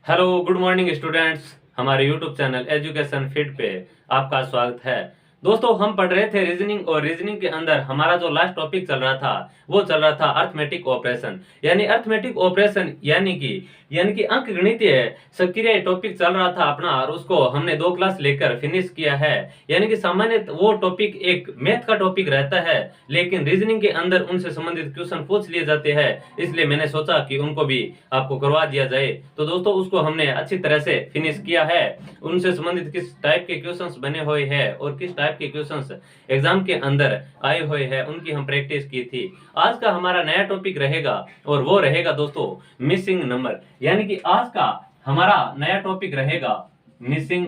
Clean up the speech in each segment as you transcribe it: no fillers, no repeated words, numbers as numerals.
Hello good morning students. हमारे YouTube channel education fit पे आपका स्वागत है। दोस्तों, हम पढ़ रहे थे रीजनिंग और रीजनिंग के अंदर हमारा जो लास्ट टॉपिक चल रहा था वो चल रहा था अर्थमेटिक ऑपरेशन। यानी अर्थमेटिक ऑपरेशन यानी कि अंकगणितीय सक्रिय टॉपिक चल रहा था अपना, और उसको हमने 2 क्लास लेकर फिनिश किया है। यानी कि सामान्य वो टॉपिक एक मैथ का टॉपिक रहता है, लेकिन रीजनिंग के अंदर उनसे संबंधित क्वेश्चन पूछ लिए जाते हैं, इसलिए मैंने सोचा कि उनको भी आपको करवा दिया जाए। तो दोस्तों, उसको हमने अच्छी तरह से फिनिश किया है। उनसे संबंधित किस टाइप के क्वेश्चंस बने हुए हैं और किस टाइप के क्वेश्चंस एग्जाम के अंदर आए हुए हैं, उनकी हम प्रैक्टिस की थी। आज का हमारा नया टॉपिक रहेगा और वो रहेगा दोस्तों मिसिंग नंबर। यानी कि आज का हमारा नया टॉपिक रहेगा मिसिंग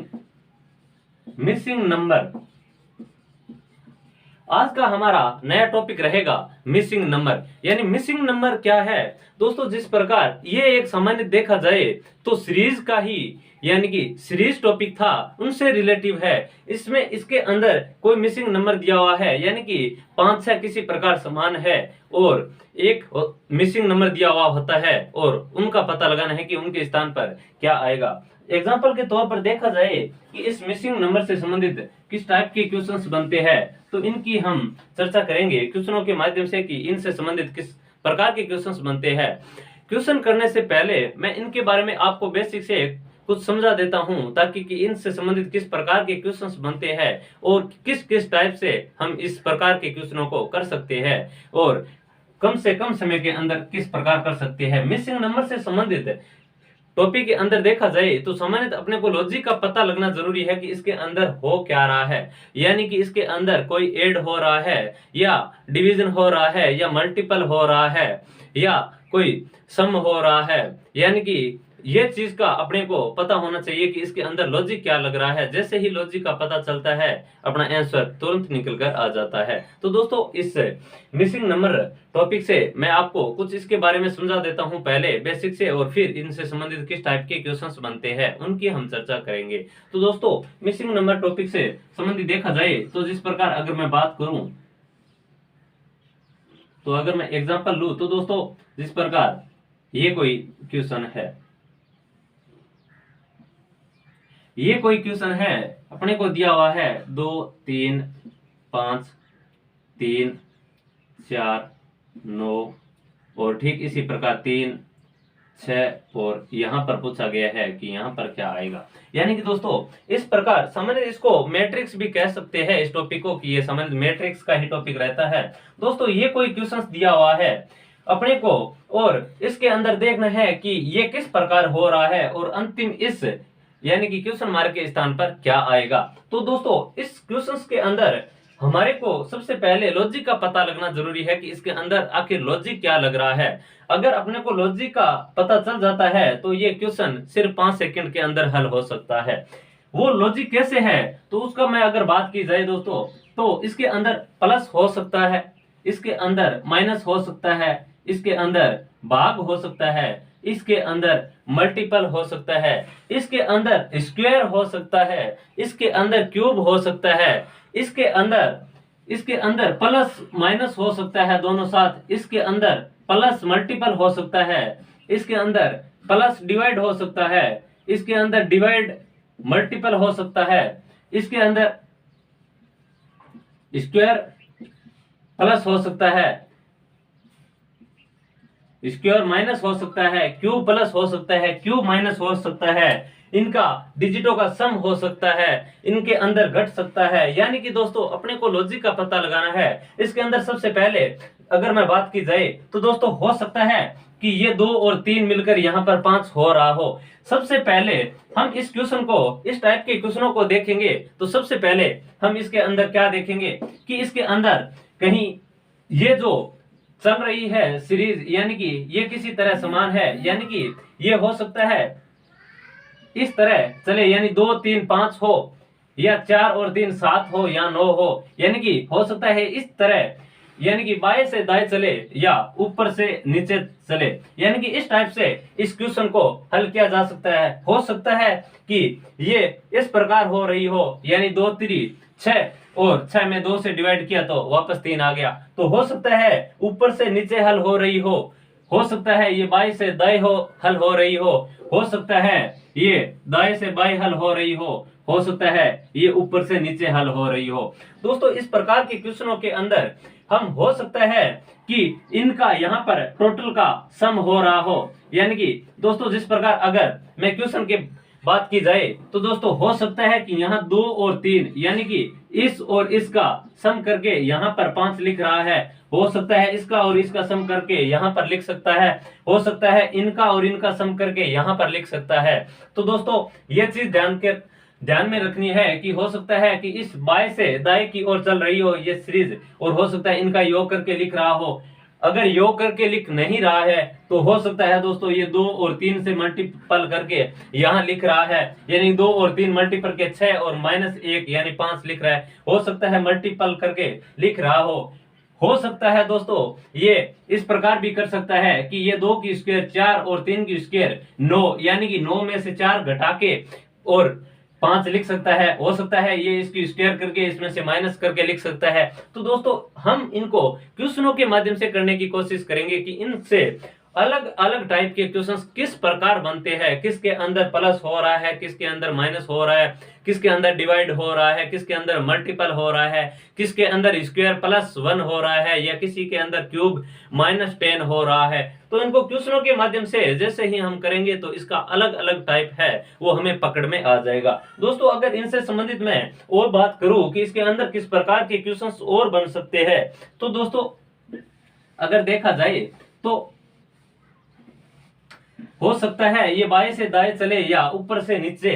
नंबर। आज का हमारा नया टॉपिक रहेगा मिसिंग नंबर। यानी मिसिंग नंबर क्या है दोस्तों? जिस प्रकार ये एक सामान्य देखा जाए तो सीरीज का ही यानी कि सीरीज टॉपिक था, उनसे रिलेटिव है। इसमें इसके अंदर कोई मिसिंग नंबर दिया हुआ है, यानी कि 5-6 किसी प्रकार समान है और एक मिसिंग नंबर दिया हुआ होता है, और उनका पता लगाना है कि उनके स्थान पर क्या आएगा। एग्जाम्पल के तौर पर देखा जाए कि इस मिसिंग नंबर से संबंधित किस टाइप के क्वेश्चंस बनते हैं, तो इनकी हम चर्चा करेंगे क्वेश्चनों के माध्यम से कि इनसे संबंधित किस प्रकार के क्वेश्चंस बनते हैं। क्वेश्चन करने से पहले मैं इनके बारे में आपको बेसिक से कुछ समझा देता हूं, ताकि कि इनसे संबंधित किस प्रकार के क्वेश्चंस बनते हैं और किस किस टाइप से हम इस प्रकार के क्वेश्चनों को कर सकते हैं और कम से कम समय के अंदर किस प्रकार कर सकते हैं। मिसिंग नंबर से संबंधित टॉपिक के अंदर देखा जाए तो सामान्यतः अपने को लॉजिक का पता लगना जरूरी है कि इसके अंदर हो क्या रहा है। यानी कि इसके अंदर कोई ऐड हो रहा है या डिवीजन हो रहा है या मल्टीपल हो रहा है या कोई सम हो रहा है। यानी कि ये चीज का अपने को पता होना चाहिए कि इसके अंदर लॉजिक क्या लग रहा है। जैसे ही लॉजिक का पता चलता है, अपना आंसर तुरंत निकल कर आ जाता है। तो दोस्तों, इस मिसिंग नंबर टॉपिक से मैं आपको कुछ इसके बारे में समझा देता हूं पहले बेसिक से, और फिर इनसे संबंधित किस टाइप के क्वेश्चंस बनते हैं उनकी हम चर्चा करेंगे। तो दोस्तों, मिसिंग नंबर टॉपिक से संबंधित देखा जाए तो जिस प्रकार अगर मैं बात करूं, तो अगर मैं एग्जांपल लूं तो दोस्तों जिस प्रकार ये कोई क्वेश्चन है, ये कोई क्वेश्चन है, अपने को दिया हुआ है 2 3 5 3 4 9 और ठीक इसी प्रकार 3 6 और यहाँ पर पूछा गया है कि यहाँ पर क्या आएगा। यानी कि दोस्तों इस प्रकार सामान्य इसको मैट्रिक्स भी कह सकते हैं इस टॉपिक को, कि ये सामान्य मैट्रिक्स का ही टॉपिक रहता है। दोस्तों, ये कोई क्वेश्चंस दिया हुआ है अपने को, और इसके अंदर देखना है कि ये किस प्रकार हो रहा है और अंतिम इस यानी कि क्वेश्चन मार्क के स्थान पर क्या आएगा। तो दोस्तों, इस क्वेश्चंस के अंदर हमारे को सबसे पहले लॉजिक का पता लगना जरूरी है कि इसके अंदर आखिर लॉजिक क्या लग रहा है। अगर अपने को लॉजिक का पता चल जाता है तो ये क्वेश्चन सिर्फ 5 सेकंड के अंदर हल हो सकता है। वो लॉजिक कैसे है तो उसका मैं अगर बात की जाए दोस्तों, तो इसके अंदर प्लस हो सकता है, इसके अंदर माइनस हो सकता है, इसके अंदर भाग हो सकता है, इसके अंदर मल्टीपल हो सकता है, इसके अंदर स्क्वायर हो सकता है, इसके अंदर क्यूब हो सकता है, इसके अंदर प्लस माइनस हो सकता है दोनों साथ, इसके अंदर प्लस मल्टीपल हो सकता है, इसके अंदर प्लस डिवाइड हो सकता है, इसके अंदर डिवाइड मल्टीपल हो सकता है, इसके अंदर स्क्वायर प्लस हो सकता है, स्क्वायर माइनस हो सकता है, क्यूब प्लस हो सकता है, क्यूब माइनस हो सकता है, इनका डिजिटों का सम हो सकता है, इनके अंदर घट सकता है। यानी कि दोस्तों अपने को लॉजिक का पता लगाना है। इसके अंदर सबसे पहले अगर मैं बात की जाए तो दोस्तों हो सकता है कि ये 2 और 3 मिलकर यहाँ पर 5 हो रहा हो। सबसे पहले हम इस क्वेश्चन को, इस टाइप के क्वेश्चनों को देखेंगे तो सबसे पहले हम इसके अंदर क्या देखेंगे कि इसके अंदर कहीं ये जो चल रही है सीरीज, यानी कि ये किसी तरह समान है। यानी कि ये हो सकता है इस तरह चले, यानी 2 3 5 हो, या 4 और 3 7 हो, या 9 हो। यानी कि हो सकता है इस तरह, यानी कि बाएं से दाएं चले या ऊपर से नीचे चले। यानी कि इस टाइप से इस क्वेश्चन को हल किया जा सकता है। हो सकता है कि ये इस प्रकार हो रही हो, यानी 2 3 6 और 6 में 2 से डिवाइड किया तो वापस 3 आ गया। तो हो सकता है ऊपर से नीचे हल हो रही हो हो सकता है ये बाएं से दाएं हल हो रही हो सकता है ये दाएं से बाएं हल हो रही हो सकता है ये ऊपर से नीचे हल हो रही हो। दोस्तों इस प्रकार के क्वेश्चनों के अंदर हम हो सकता है कि इनका यहाँ पर टोटल का सम हो रहा हो, यानी कि दोस्तों जिस प्रकार अगर मैं क्वेश्चन के बात की जाए तो दोस्तों हो सकता है कि यहाँ 2 और 3 यानी कि इस और इसका सम करके यहाँ पर 5 लिख रहा है, हो सकता है इसका और इसका सम करके यहाँ पर लिख सकता है, हो सकता है इनका और इनका सम करके यहाँ पर लिख सकता है। तो दोस्तों ये चीज ध्यान में रखनी है कि हो सकता है कि इस बाएं से दाएं की ओर चल रही हो ये सीरीज, और हो सकता है इनका योग करके लिख रहा हो। अगर योग करके लिख नहीं रहा है तो हो सकता है दोस्तों ये 2 और 3 से मल्टीपल करके यहाँ लिख रहा है, यानी 2 और 3 मल्टीपल के 6 और -1 यानी 5 लिख रहा है, हो सकता है मल्टीपल करके लिख रहा हो सकता है दोस्तों ये इस प्रकार भी कर सकता है कि ये 2 की स्क्वायर 4 और 3 की स्क्वायर 9 यानी कि 9 में से 4 घटा के और 5 लिख सकता है, हो सकता है ये इसकी स्क्वायर करके इसमें से माइनस करके लिख सकता है। तो दोस्तों हम इनको क्वेश्चनों के माध्यम से करने की कोशिश करेंगे कि इनसे अलग अलग टाइप के क्वेश्चंस किस प्रकार बनते हैं, किसके अंदर प्लस हो रहा है, किसके अंदर माइनस हो रहा है, किसके अंदर डिवाइड हो रहा है, किसके अंदर मल्टीपल हो रहा है, किसके अंदर स्क्वायर +1 हो रहा है या किसी के अंदर क्यूब -10 हो रहा है। तो इनको क्वेश्चनों के माध्यम से जैसे ही हम करेंगे तो इसका अलग अलग टाइप है वो हमें पकड़ में आ जाएगा। दोस्तों अगर इनसे संबंधित मैं और बात करूं कि इसके अंदर किस प्रकार के क्वेश्चंस और बन सकते हैं, तो दोस्तों अगर देखा जाए तो हो सकता है ये बाएं से दाएं चले या ऊपर से नीचे,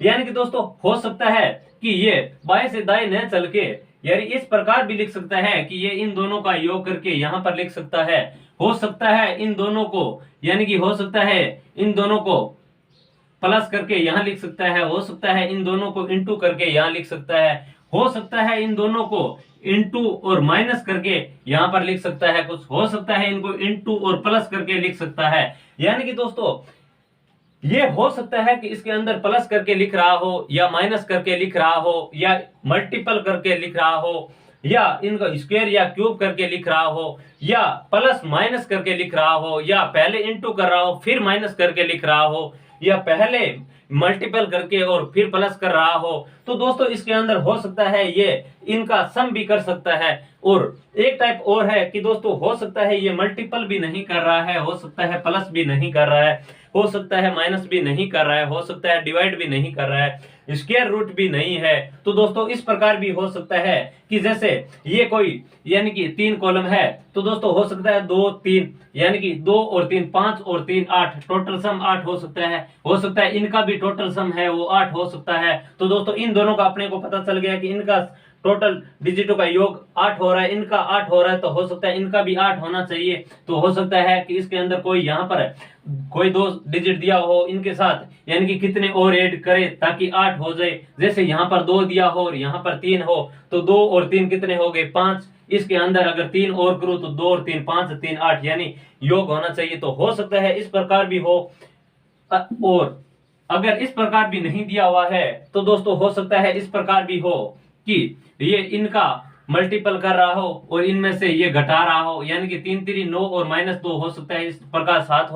यानी कि दोस्तों हो सकता है कि ये बाएं से दाएं न चल के यानी इस प्रकार भी लिख सकता है कि ये इन दोनों का योग करके यहाँ पर लिख सकता है, हो सकता है इन दोनों को यानी कि हो सकता है इन दोनों को प्लस करके यहाँ लिख सकता है, हो सकता है इन दोनों को इंटू करके यहाँ लिख सकता है, हो सकता है इन दोनों को इंटू और माइनस करके यहाँ पर लिख सकता है, कुछ हो सकता है इनको इंटू और प्लस करके लिख सकता है। यानी कि दोस्तों ये हो सकता है कि इसके अंदर प्लस करके लिख रहा हो या माइनस करके लिख रहा हो या मल्टीपल करके लिख रहा हो या इनका स्क्वायर या क्यूब करके लिख रहा हो या प्लस माइनस करके लिख रहा हो या पहले इंटू कर रहा हो फिर माइनस करके लिख रहा हो या पहले मल्टीपल करके और फिर प्लस कर रहा हो। तो दोस्तों इसके अंदर हो सकता है ये इनका सम भी कर सकता है, और एक टाइप और है कि दोस्तों हो सकता है ये मल्टीपल भी नहीं कर रहा है, हो सकता है प्लस भी नहीं कर रहा है, हो सकता है माइनस भी नहीं कर रहा है, हो सकता है डिवाइड भी नहीं कर रहा है, स्क्वायर रूट भी नहीं है। तो दोस्तों इस प्रकार भी हो सकता है कि जैसे ये कोई यानी कि 3 कॉलम है तो दोस्तों हो सकता है 2 3 यानी कि 2 और 3 5 और 3 8 टोटल सम 8 हो सकता है, हो सकता है इनका भी टोटल सम है वो 8 हो सकता है। तो दोस्तों इन दोनों का अपने को पता चल गया कि इनका टोटल डिजिटों का योग 8 हो रहा है, इनका 8 हो रहा है, तो हो सकता है इनका भी 8 होना चाहिए। तो हो सकता है कि इसके अंदर कोई यहाँ पर कोई 2 डिजिट दिया हो इनके साथ, यानी कि कितने और ऐड करे ताकि 8 हो जाए। जैसे यहाँ पर 2 दिया हो और यहाँ पर 3 हो तो 2 और 3 कितने हो गए 5, इसके अंदर अगर 3 और करूं तो 2 और 3 5 3 8 यानी योग होना चाहिए। तो हो सकता है इस प्रकार भी हो, और अगर इस प्रकार भी नहीं दिया हुआ है तो दोस्तों हो सकता है इस प्रकार भी हो कि ये इनका मल्टीपल कर रहा हो और इनमें से ये घटा रहा हो, यानी कि 3 3 9 और -2 हो सकता है इस प्रकार 7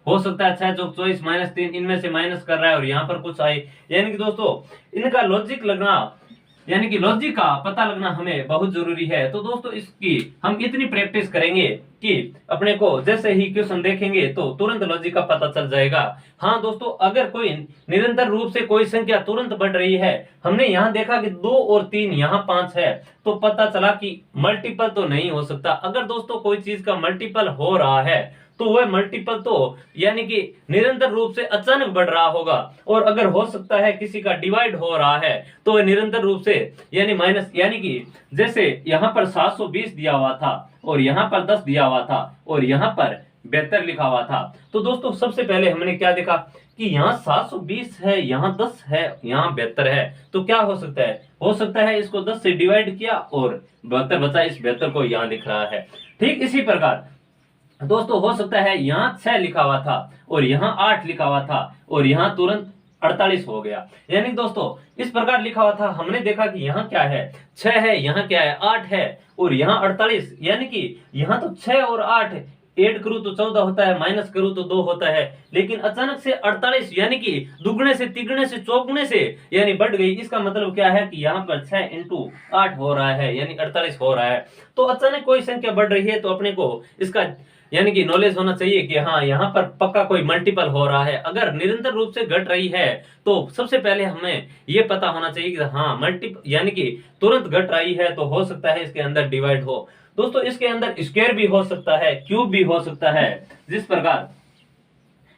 हो सकता है 6 चौक 24 -3 इनमें से माइनस कर रहा है और यहाँ पर कुछ आए। यानी कि दोस्तों इनका लॉजिक लगना यानी कि लॉजिक का पता लगना हमें बहुत जरूरी है। तो दोस्तों इसकी हम इतनी प्रैक्टिस करेंगे कि अपने को जैसे ही क्वेश्चन देखेंगे तो तुरंत लॉजिक का पता चल जाएगा। हाँ दोस्तों अगर कोई निरंतर रूप से कोई संख्या तुरंत बढ़ रही है, हमने यहाँ देखा कि 2 और 3 यहाँ 5 है, तो पता चला कि मल्टीपल तो नहीं हो सकता। अगर दोस्तों कोई चीज का मल्टीपल हो रहा है तो वह मल्टीपल तो यानी कि निरंतर रूप से अचानक बढ़ रहा होगा, और अगर हो सकता है किसी का डिवाइड हो रहा है तो वह निरंतर रूप से यानी माइनस, यानी कि जैसे यहाँ पर 720 दिया हुआ था और यहाँ पर 10 दिया हुआ था और यहाँ पर 72 लिखा हुआ था। तो दोस्तों सबसे पहले हमने क्या देखा कि यहाँ 720 है, यहाँ 10 है, यहाँ 72 है, तो क्या हो सकता है, हो सकता है इसको 10 से डिवाइड किया और 72 बचा, इस 72 को यहाँ लिख रहा है। ठीक इसी प्रकार दोस्तों हो सकता है यहाँ 6 लिखा हुआ था और यहाँ 8 लिखा हुआ था और यहाँ तुरंत 48 हो गया। यानी दोस्तों इस प्रकार लिखा हुआ था, हमने देखा कि यहाँ क्या है 6 है, यहाँ क्या है 8 है और यहाँ 48, यानी कि यहाँ तो 6 और 8 ऐड करूं तो 14 होता है, माइनस करूं तो 2 होता है। लेकिन अचानक से 48 यानी कि दुगने से तिगुने से चौगुने से यानी बढ़ गई। इसका मतलब क्या है कि यहाँ पर 6 इंटू 8 हो रहा है, यानी 48 हो रहा है। तो अचानक कोई संख्या बढ़ रही है तो अपने को इसका यानी कि नॉलेज होना चाहिए कि हाँ यहाँ पर पक्का कोई मल्टीपल हो रहा है। अगर निरंतर रूप से घट रही है तो सबसे पहले हमें ये पता होना चाहिए कि हाँ मल्टीपल यानी कि तुरंत घट रही है, तो हो सकता है इसके अंदर डिवाइड हो। दोस्तों इसके अंदर स्क्वायर भी हो सकता है, क्यूब भी हो सकता है। जिस प्रकार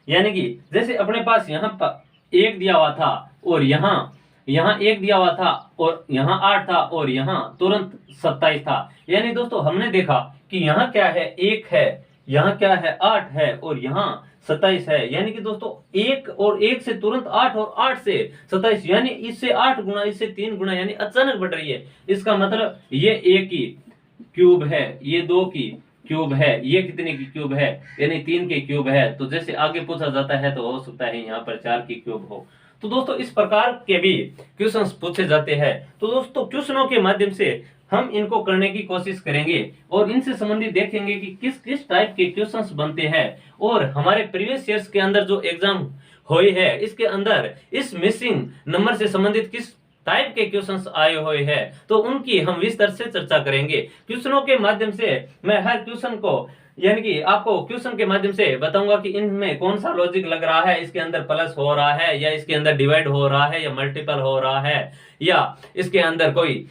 यानी कि जैसे अपने पास यहाँ पर 1 दिया हुआ था और यहाँ 1 दिया हुआ था और यहाँ 8 था और यहाँ तुरंत 27 था। यानी दोस्तों हमने देखा कि यहाँ क्या है, 1 है, यहाँ क्या है, 8 है और यहाँ 27 है। यानी कि दोस्तों 1 और 1 से तुरंत 8 और 8 से 27, यानी इससे 8 गुना, इससे 3 गुना, यानी अचानक बढ़ रही है। इसका मतलब ये 1 की क्यूब है, ये 2 की क्यूब है, ये कितने की क्यूब है, यानी 3 के क्यूब है। तो जैसे आगे पूछा जाता है तो हो सकता है यहाँ पर 4 की क्यूब हो। तो दोस्तों इस प्रकार के भी क्वेश्चंस पूछे जाते हैं। तो दोस्तों क्वेश्चनों के माध्यम से हम इनको करने की कोशिश करेंगे और इनसे संबंधित देखेंगे कि किस किस टाइप के क्वेश्चंस बनते हैं। और हमारे प्रीवियस ईयर्स के अंदर जो एग्जाम हुई है इसके अंदर इस मिसिंग नंबर से संबंधित किस टाइप के क्वेश्चंस आए हुए हैं, तो उनकी हम विस्तार से चर्चा करेंगे। क्वेश्चनों के माध्यम से मैं हर क्वेश्चन को यानी कि आपको क्वेश्चन के माध्यम से बताऊंगा कि इनमें कौन सा लॉजिक लग रहा है, इसके अंदर प्लस हो रहा है या इसके अंदर डिवाइड हो रहा है या मल्टीपल हो रहा है या इसके अंदर कोई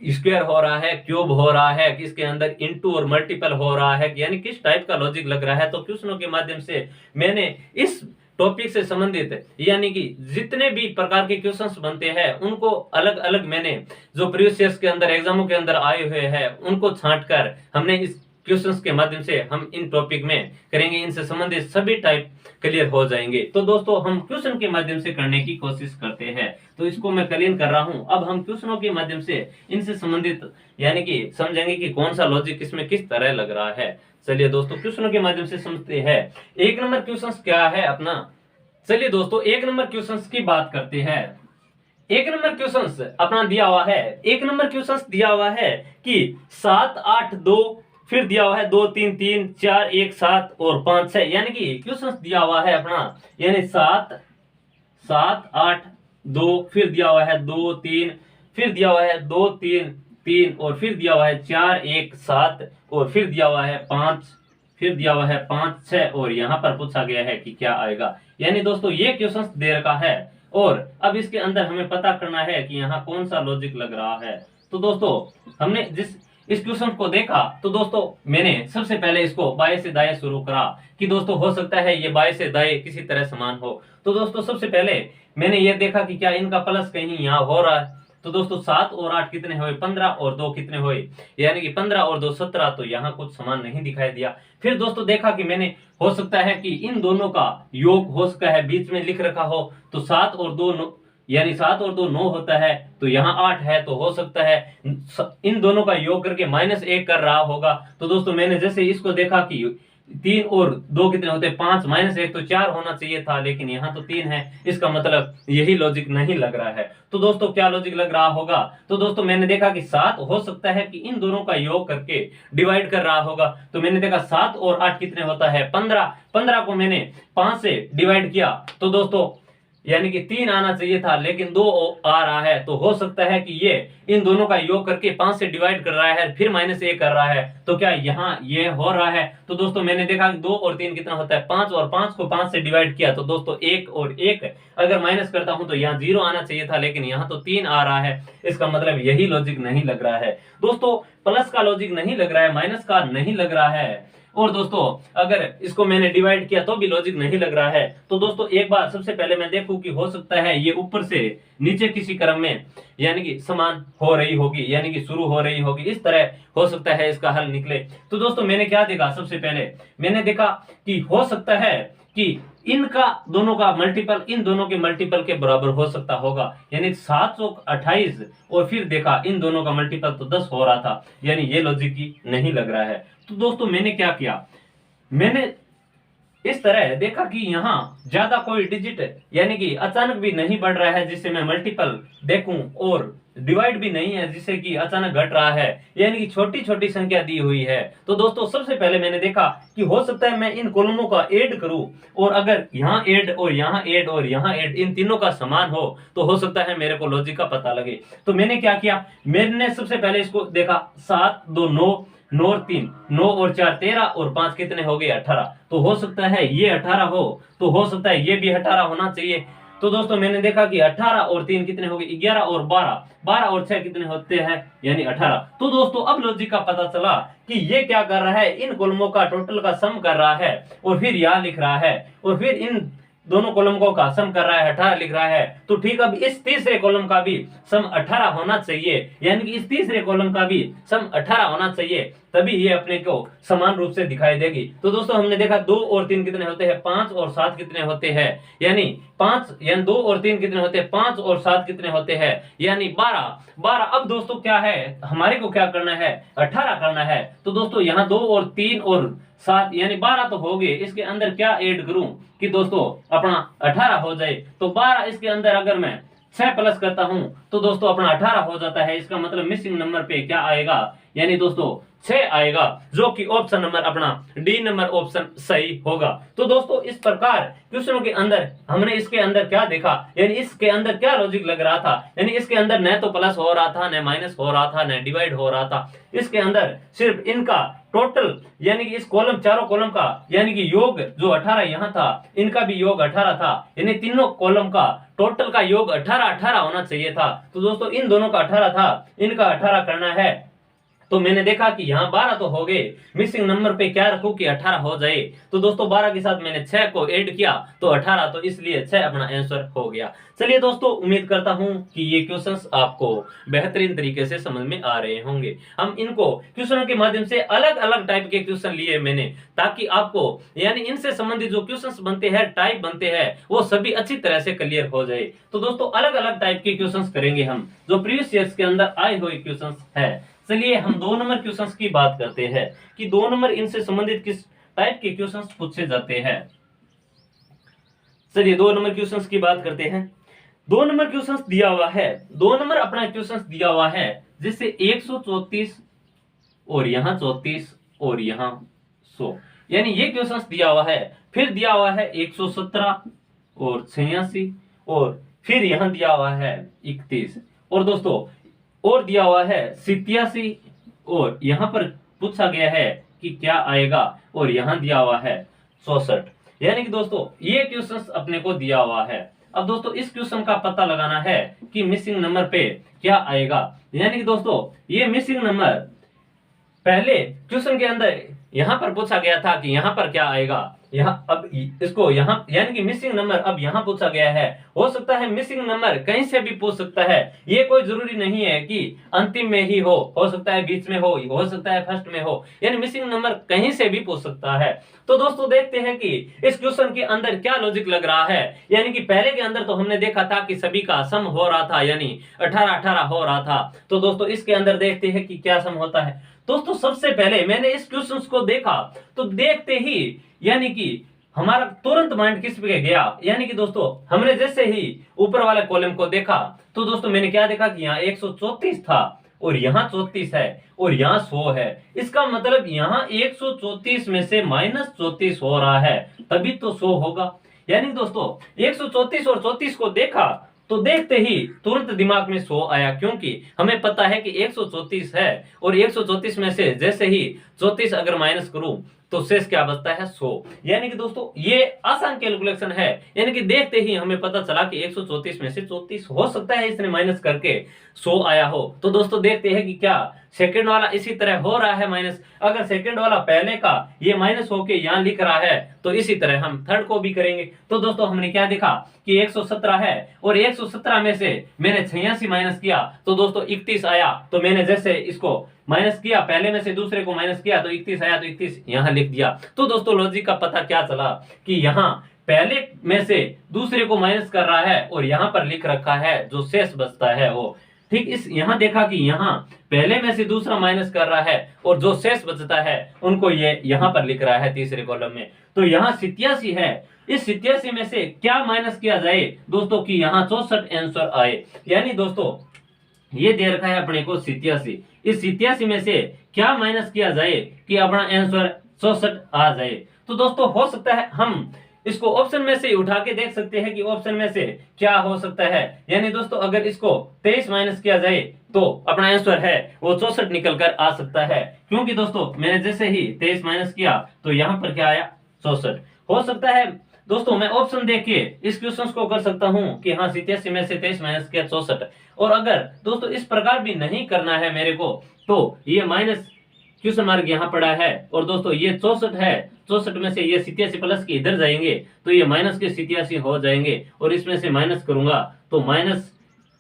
स्क्वायर हो रहा है, क्यूब हो रहा है, कि इसके अंदर इनटू और मल्टीपल हो रहा है, यानी किस टाइप का लॉजिक लग रहा है। तो क्वेश्चनों के माध्यम से मैंने इस टॉपिक से संबंधित यानी कि जितने भी प्रकार के क्वेश्चंस बनते हैं उनको अलग अलग मैंने जो प्रीवियस ईयर्स के अंदर एग्जामों के अंदर आए हुए हैं उनको छांटकर हमने इस क्वेश्चंस के माध्यम से हम इन टॉपिक में करेंगे। इनसे संबंधित सभी टाइप क्लियर हो जाएंगे। तो दोस्तों हम क्वेश्चन के माध्यम से करने की कोशिश करते हैं, तो इसको मैं क्लीन कर रहा हूं। अब हम क्वेश्चनों के माध्यम से इनसे संबंधित यानी कि समझेंगे कि कौन सा लॉजिक इसमें किस तरह लग रहा है। चलिए दोस्तों क्वेश्चनों के माध्यम से समझते हैं। 1 नंबर क्वेश्चन क्या है अपना। चलिए दोस्तों 1 नंबर क्वेश्चन की बात करते हैं। 1 नंबर क्वेश्चन अपना दिया हुआ है, 1 नंबर क्वेश्चन दिया हुआ है कि 7 8 2, फिर दिया हुआ है 2 3 3 4 1 7 और 5 6, यानी कि क्वेश्चन दिया हुआ है अपना यानी 7 7 8 2, फिर दिया हुआ है 2 3, फिर दिया हुआ है 2 3 3 और फिर दिया हुआ है 4 1 7 और फिर दिया हुआ है 5, फिर दिया हुआ है 5 6 और यहाँ पर पूछा गया है कि क्या आएगा। यानी दोस्तों ये क्वेश्चन दे रखा है और अब इसके अंदर हमें पता करना है कि यहाँ कौन सा लॉजिक लग रहा है। तो दोस्तों हमने जिस इस क्वेश्चन को देखा तो दोस्तों मैंने सबसे पहले इसको बाएं से दाएं शुरू करा कि दोस्तों हो सकता है ये बाएं से दाएं किसी तरह समान हो। तो दोस्तों सबसे पहले मैंने ये देखा कि क्या इनका प्लस कहीं यहाँ हो रहा है। तो दोस्तों 7 और 8 कितने हुए, 15 और 2 कितने हुए, यानी कि 15 और 2 17। तो यहाँ कुछ समान नहीं दिखाई दिया। फिर दोस्तों देखा कि मैंने हो सकता है कि इन दोनों का योग हो सकता है, बीच में लिख रखा हो। तो 7 और 2 यानी 7 और 2 9 होता है, तो यहाँ 8 है, तो हो सकता है इन दोनों का योग करके -1 कर रहा होगा। तो दोस्तों मैंने जैसे इसको देखा कि 3 और 2 कितने होते हैं, 5 -1 तो 4 होना चाहिए था, लेकिन यहाँ तो 3 है। इसका मतलब यही लॉजिक नहीं लग रहा है। तो दोस्तों क्या लॉजिक लग रहा होगा। तो दोस्तों मैंने देखा कि 7 हो सकता है कि इन दोनों का योग करके डिवाइड कर रहा होगा। तो मैंने देखा 7 और 8 कितने होता है, 15। 15 को मैंने 5 से डिवाइड किया तो दोस्तों यानी कि 3 आना चाहिए था, लेकिन 2 आ रहा है। तो हो सकता है कि ये इन दोनों का योग करके 5 से डिवाइड कर रहा है, फिर -1 कर रहा है। तो क्या यहाँ ये हो रहा है। तो दोस्तों मैंने देखा कि 2 और 3 कितना होता है, 5, और 5 को 5 से डिवाइड किया तो दोस्तों 1 और 1 अगर माइनस करता हूं तो यहाँ 0 आना चाहिए था, लेकिन यहाँ तो 3 आ रहा है। इसका मतलब यही लॉजिक नहीं लग रहा है। दोस्तों प्लस का लॉजिक नहीं लग रहा है, माइनस का नहीं लग रहा है, और दोस्तों अगर इसको मैंने डिवाइड किया तो भी लॉजिक नहीं लग रहा है। तो दोस्तों एक बार सबसे पहले मैं देखूं कि हो सकता है ये ऊपर से नीचे किसी क्रम में यानी कि समान हो रही होगी, यानी कि शुरू हो रही होगी, इस तरह हो सकता है इसका हल निकले। तो दोस्तों मैंने क्या देखा, सबसे पहले मैंने देखा कि हो सकता है कि इनका दोनों का मल्टीपल इन दोनों के मल्टीपल के बराबर हो सकता होगा, यानी 728, और फिर देखा इन दोनों का मल्टीपल तो 10 हो रहा था, यानी ये लॉजिक ही नहीं लग रहा है। तो दोस्तों मैंने क्या किया, मैंने इस तरह देखा कि यहाँ ज्यादा कोई डिजिट यानी कि अचानक भी नहीं बढ़ रहा है जिससे मैं मल्टीपल देखूं, और डिवाइड भी नहीं है जिससे कि अचानक घट रहा है, यानी कि छोटी छोटी संख्या दी हुई है। तो दोस्तों सबसे पहले मैंने देखा कि हो सकता है मैं इन कॉलमों का ऐड करूं, और अगर यहाँ ऐड और यहाँ ऐड और यहाँ ऐड इन तीनों का समान हो तो हो सकता है मेरे को लॉजिक का पता लगे। तो मैंने क्या किया, मैंने सबसे पहले इसको देखा 7 2 9, 9 और 3 9 और 4 13 और 5 कितने हो गए 18। तो हो सकता है ये 18 हो, तो हो सकता है ये भी 18 होना चाहिए। तो दोस्तों मैंने देखा कि 18 और 3 कितने हो गए 11 और 12, 12 और 6 कितने होते हैं यानी 18। तो दोस्तों अब लॉजिक का पता चला कि ये क्या कर रहा है, इन कॉलमों का टोटल का सम कर रहा है और फिर यहाँ लिख रहा है, और फिर इन दोनों कॉलमों का सम कर रहा है 18 लिख रहा है। तो ठीक, अब इस तीसरे कॉलम का भी सम 18 होना चाहिए, यानी कि इस तीसरे कॉलम का भी सम 18 होना चाहिए, तभी ये अपने को समान रूप से दिखाई देगी। तो दोस्तों हमने देखा 2 और 3 कितने होते हैं 5 और 7 कितने होते हैं यानी 5, यानी 2 और 3 कितने होते हैं 5 और 7 कितने होते हैं यानी 12। अब दोस्तों क्या है, हमारे को क्या करना है 18 करना है। तो दोस्तों यहाँ 2 और 3 और 7 यानी 12 तो हो गए, इसके अंदर क्या ऐड करूं कि दोस्तों अपना 18 हो जाए। तो 12 इसके अंदर अगर मैं 6 प्लस करता हूं तो दोस्तों अपना 18 हो जाता है। इसका मतलब मिसिंग नंबर पे क्या आएगा यानी दोस्तों 6 आएगा, जो कि ऑप्शन नंबर अपना डी नंबर ऑप्शन सही होगा। तो दोस्तों इस प्रकार क्वेश्चनों के अंदर हमने इसके अंदर क्या देखा, यानी इसके अंदर क्या लॉजिक लग रहा था, यानी इसके अंदर न तो प्लस हो रहा था न माइनस हो रहा था न डिवाइड हो रहा था। इसके अंदर सिर्फ इनका टोटल यानी कि इस कॉलम चारों कॉलम का यानी कि योग जो 18 यहाँ था, इनका भी योग 18 था, यानी तीनों कॉलम का टोटल का योग 18 18 होना चाहिए था। तो दोस्तों इन दोनों का 18 था, इनका 18 करना है। तो मैंने देखा कि यहाँ 12 तो हो गए, मिसिंग नंबर पे क्या रखूं कि 18 हो जाए। तो दोस्तों 12 के साथ मैंने 6 को ऐड किया तो 18, तो इसलिए 6 अपना आंसर हो गया। चलिए दोस्तों उम्मीद करता हूं कि ये क्वेश्चंस आपको बेहतरीन तरीके से समझ में आ रहे होंगे। हम इनको क्वेश्चनों के माध्यम से अलग अलग टाइप के क्वेश्चन लिए मैंने, ताकि आपको यानी इनसे संबंधित जो क्वेश्चंस बनते हैं टाइप बनते हैं वो सभी अच्छी तरह से क्लियर हो जाए। तो दोस्तों अलग अलग टाइप के क्वेश्चंस करेंगे हम, जो प्रीवियस ईयर्स के अंदर आए हुए क्वेश्चंस है। चलिए हम 2 नंबर क्वेश्चंस की बात करते हैं कि 2 नंबर इनसे संबंधित किस टाइप के क्वेश्चंस पूछे जाते हैं। चलिए 2 नंबर क्वेश्चंस की बात करते हैं। 2 नंबर क्वेश्चंस दिया हुआ है, 2 नंबर अपना क्वेश्चंस दिया हुआ है जिससे 134 और यहाँ 34 और यहाँ 100, यानी ये क्वेश्चंस दिया हुआ है। फिर दिया हुआ है 117 और 86 और फिर यहाँ दिया हुआ है 31, और दोस्तों और दिया हुआ है 87 और यहाँ पर पूछा गया है कि क्या आएगा, और यहाँ दिया हुआ है 64। यानी कि दोस्तों ये क्वेश्चंस अपने को दिया हुआ है। अब दोस्तों इस क्वेश्चन का पता लगाना है कि मिसिंग नंबर पे क्या आएगा। यानी कि दोस्तों ये मिसिंग नंबर पहले क्वेश्चन के अंदर यहाँ पर पूछा गया था कि यहाँ पर क्या आएगा, यहाँ अब इसको यहाँ यानी कि मिसिंग नंबर अब यहाँ पूछा गया है। हो सकता है मिसिंग नंबर कहीं से भी पूछ सकता है, ये कोई जरूरी नहीं है कि अंतिम में ही हो सकता है बीच में हो सकता है फर्स्ट में हो, यानी मिसिंग नंबर कहीं से भी पूछ सकता है। तो दोस्तों देखते हैं कि इस क्वेश्चन के अंदर क्या लॉजिक लग रहा है। यानी कि पहले के अंदर तो हमने देखा था कि सभी का सम हो रहा था, यानी 18 18 हो रहा था। तो दोस्तों इसके अंदर देखते हैं कि क्या सम होता है। दोस्तों सबसे पहले मैंने इस क्वेश्चन को देखा तो देखते ही यानी कि हमारा तुरंत माइंड किस पे गया, यानी कि दोस्तों हमने जैसे ही ऊपर वाले कॉलम को देखा तो दोस्तों मैंने क्या देखा कि यहाँ 134 था और यहाँ 34 है और यहाँ 100 है। इसका मतलब यहाँ 134 में से -34 हो रहा है, तभी तो 100 होगा। यानी दोस्तों 134 और 34 को देखा तो देखते ही तुरंत दिमाग में 100 आया, क्योंकि हमें पता है कि 134 है और 134 में से जैसे ही 34 अगर माइनस करूं तो शेष क्या बचता है 100। यानी कि दोस्तों ये आसान कैलकुलेशन है, यानी कि देखते ही हमें पता चला कि 134 में से 34 हो सकता है इसने माइनस करके 100 आया हो। तो दोस्तों देखते हैं कि क्या सेकंड वाला इसी तरह हो रहा है माइनस। अगर सेकंड वाला पहले का ये माइनस होके यहाँ लिख रहा है तो इसी तरह हम थर्ड को भी करेंगे। तो दोस्तों हमने क्या देखा कि 117 है और 117 में से मैंने 86 माइनस किया तो दोस्तों 31 आया। तो मैंने जैसे इसको माइनस किया, पहले में से दूसरे को माइनस किया तो 31 आया, तो 31 यहाँ लिख दिया। तो दोस्तों लॉजिक का पता क्या चला कि यहाँ पहले में से दूसरे को माइनस कर रहा है और यहाँ पर लिख रखा है जो शेष बचता है वो। ठीक, इस यहाँ देखा कि यहाँ पहले में से दूसरा माइनस कर रहा है और जो शेष बचता है उनको ये यहाँ पर लिख रहा है तीसरे कॉलम में। तो यहाँ 87 है, इस 87 में से क्या माइनस किया जाए दोस्तों कि यहाँ 64 आंसर आए। यानी दोस्तों ये दे रखा है अपने को 87, इस 87 में से क्या माइनस किया जाए कि अपना आंसर 64 आ जाए। तो दोस्तों हो सकता है हम इसको ऑप्शन में से उठा के देख सकते हैं कि ऑप्शन में से क्या हो सकता है। यानी दोस्तों अगर इसको 23 माइनस किया जाए तो अपना आंसर है वो 64 निकल कर आ सकता है, क्योंकि दोस्तों मैंने जैसे ही 23 माइनस किया तो यहाँ पर क्या आया 64। हो सकता है दोस्तों मैं ऑप्शन देख के इस क्वेश्चन को कर सकता हूं कि हाँ 87 में से 23 माइनस किया 64। और अगर दोस्तों इस प्रकार भी नहीं करना है मेरे को तो ये माइनस क्वेश्चन मार्क यहाँ पड़ा है और दोस्तों ये 64 है, 64 में से ये 87 प्लस के इधर जाएंगे तो ये माइनस के 87 हो जाएंगे और इसमें से माइनस करूंगा तो माइनस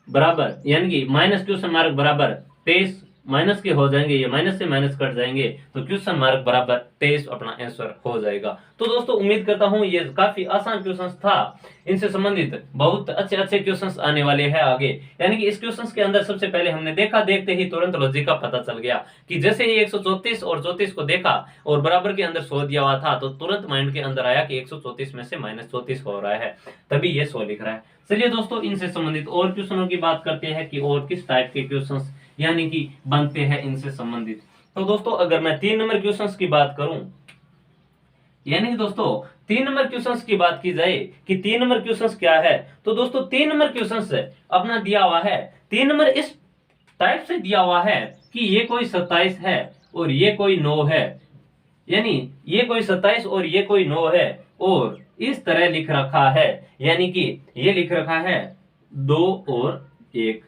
बराबर यानी कि माइनस क्वेश्चन मार्क बराबर 23 माइनस के हो जाएंगे, ये माइनस से माइनस कट जाएंगे तो क्वेश्चन मार्क बराबर 23 अपना आंसर हो जाएगा। तो दोस्तों उम्मीद करता हूं ये काफी आसान क्वेश्चन था, इनसे संबंधित बहुत अच्छे अच्छे क्वेश्चंस आने वाले हैं आगे। यानी कि इस क्वेश्चंस के अंदर सबसे पहले हमने देखा, देखते ही तुरंत लॉजिक का पता चल गया कि जैसे ही 134 और 34 को देखा और बराबर के अंदर 100 दिया हुआ था तो तुरंत माइंड के अंदर आया कि 134 में से -34 हो रहा है, तभी ये 100 लिख रहा है। चलिए दोस्तों इनसे संबंधित और क्वेश्चनों की बात करते हैं कि और किस टाइप के क्वेश्चंस यानी कि बनते हैं इनसे संबंधित। तो दोस्तों अगर मैं 3 नंबर क्वेश्चंस की बात करूं, यानी कि दोस्तों 3 नंबर क्वेश्चंस की बात की जाए कि 3 नंबर क्वेश्चंस क्या है, तो दोस्तों 3 नंबर क्वेश्चंस अपना दिया हुआ है। 3 नंबर इस टाइप से दिया हुआ है कि ये कोई 27 है और ये कोई 9 है, यानी ये कोई 27 और ये कोई 9 है और इस तरह लिख रखा है, यानी कि ये लिख रखा है 2 और 1।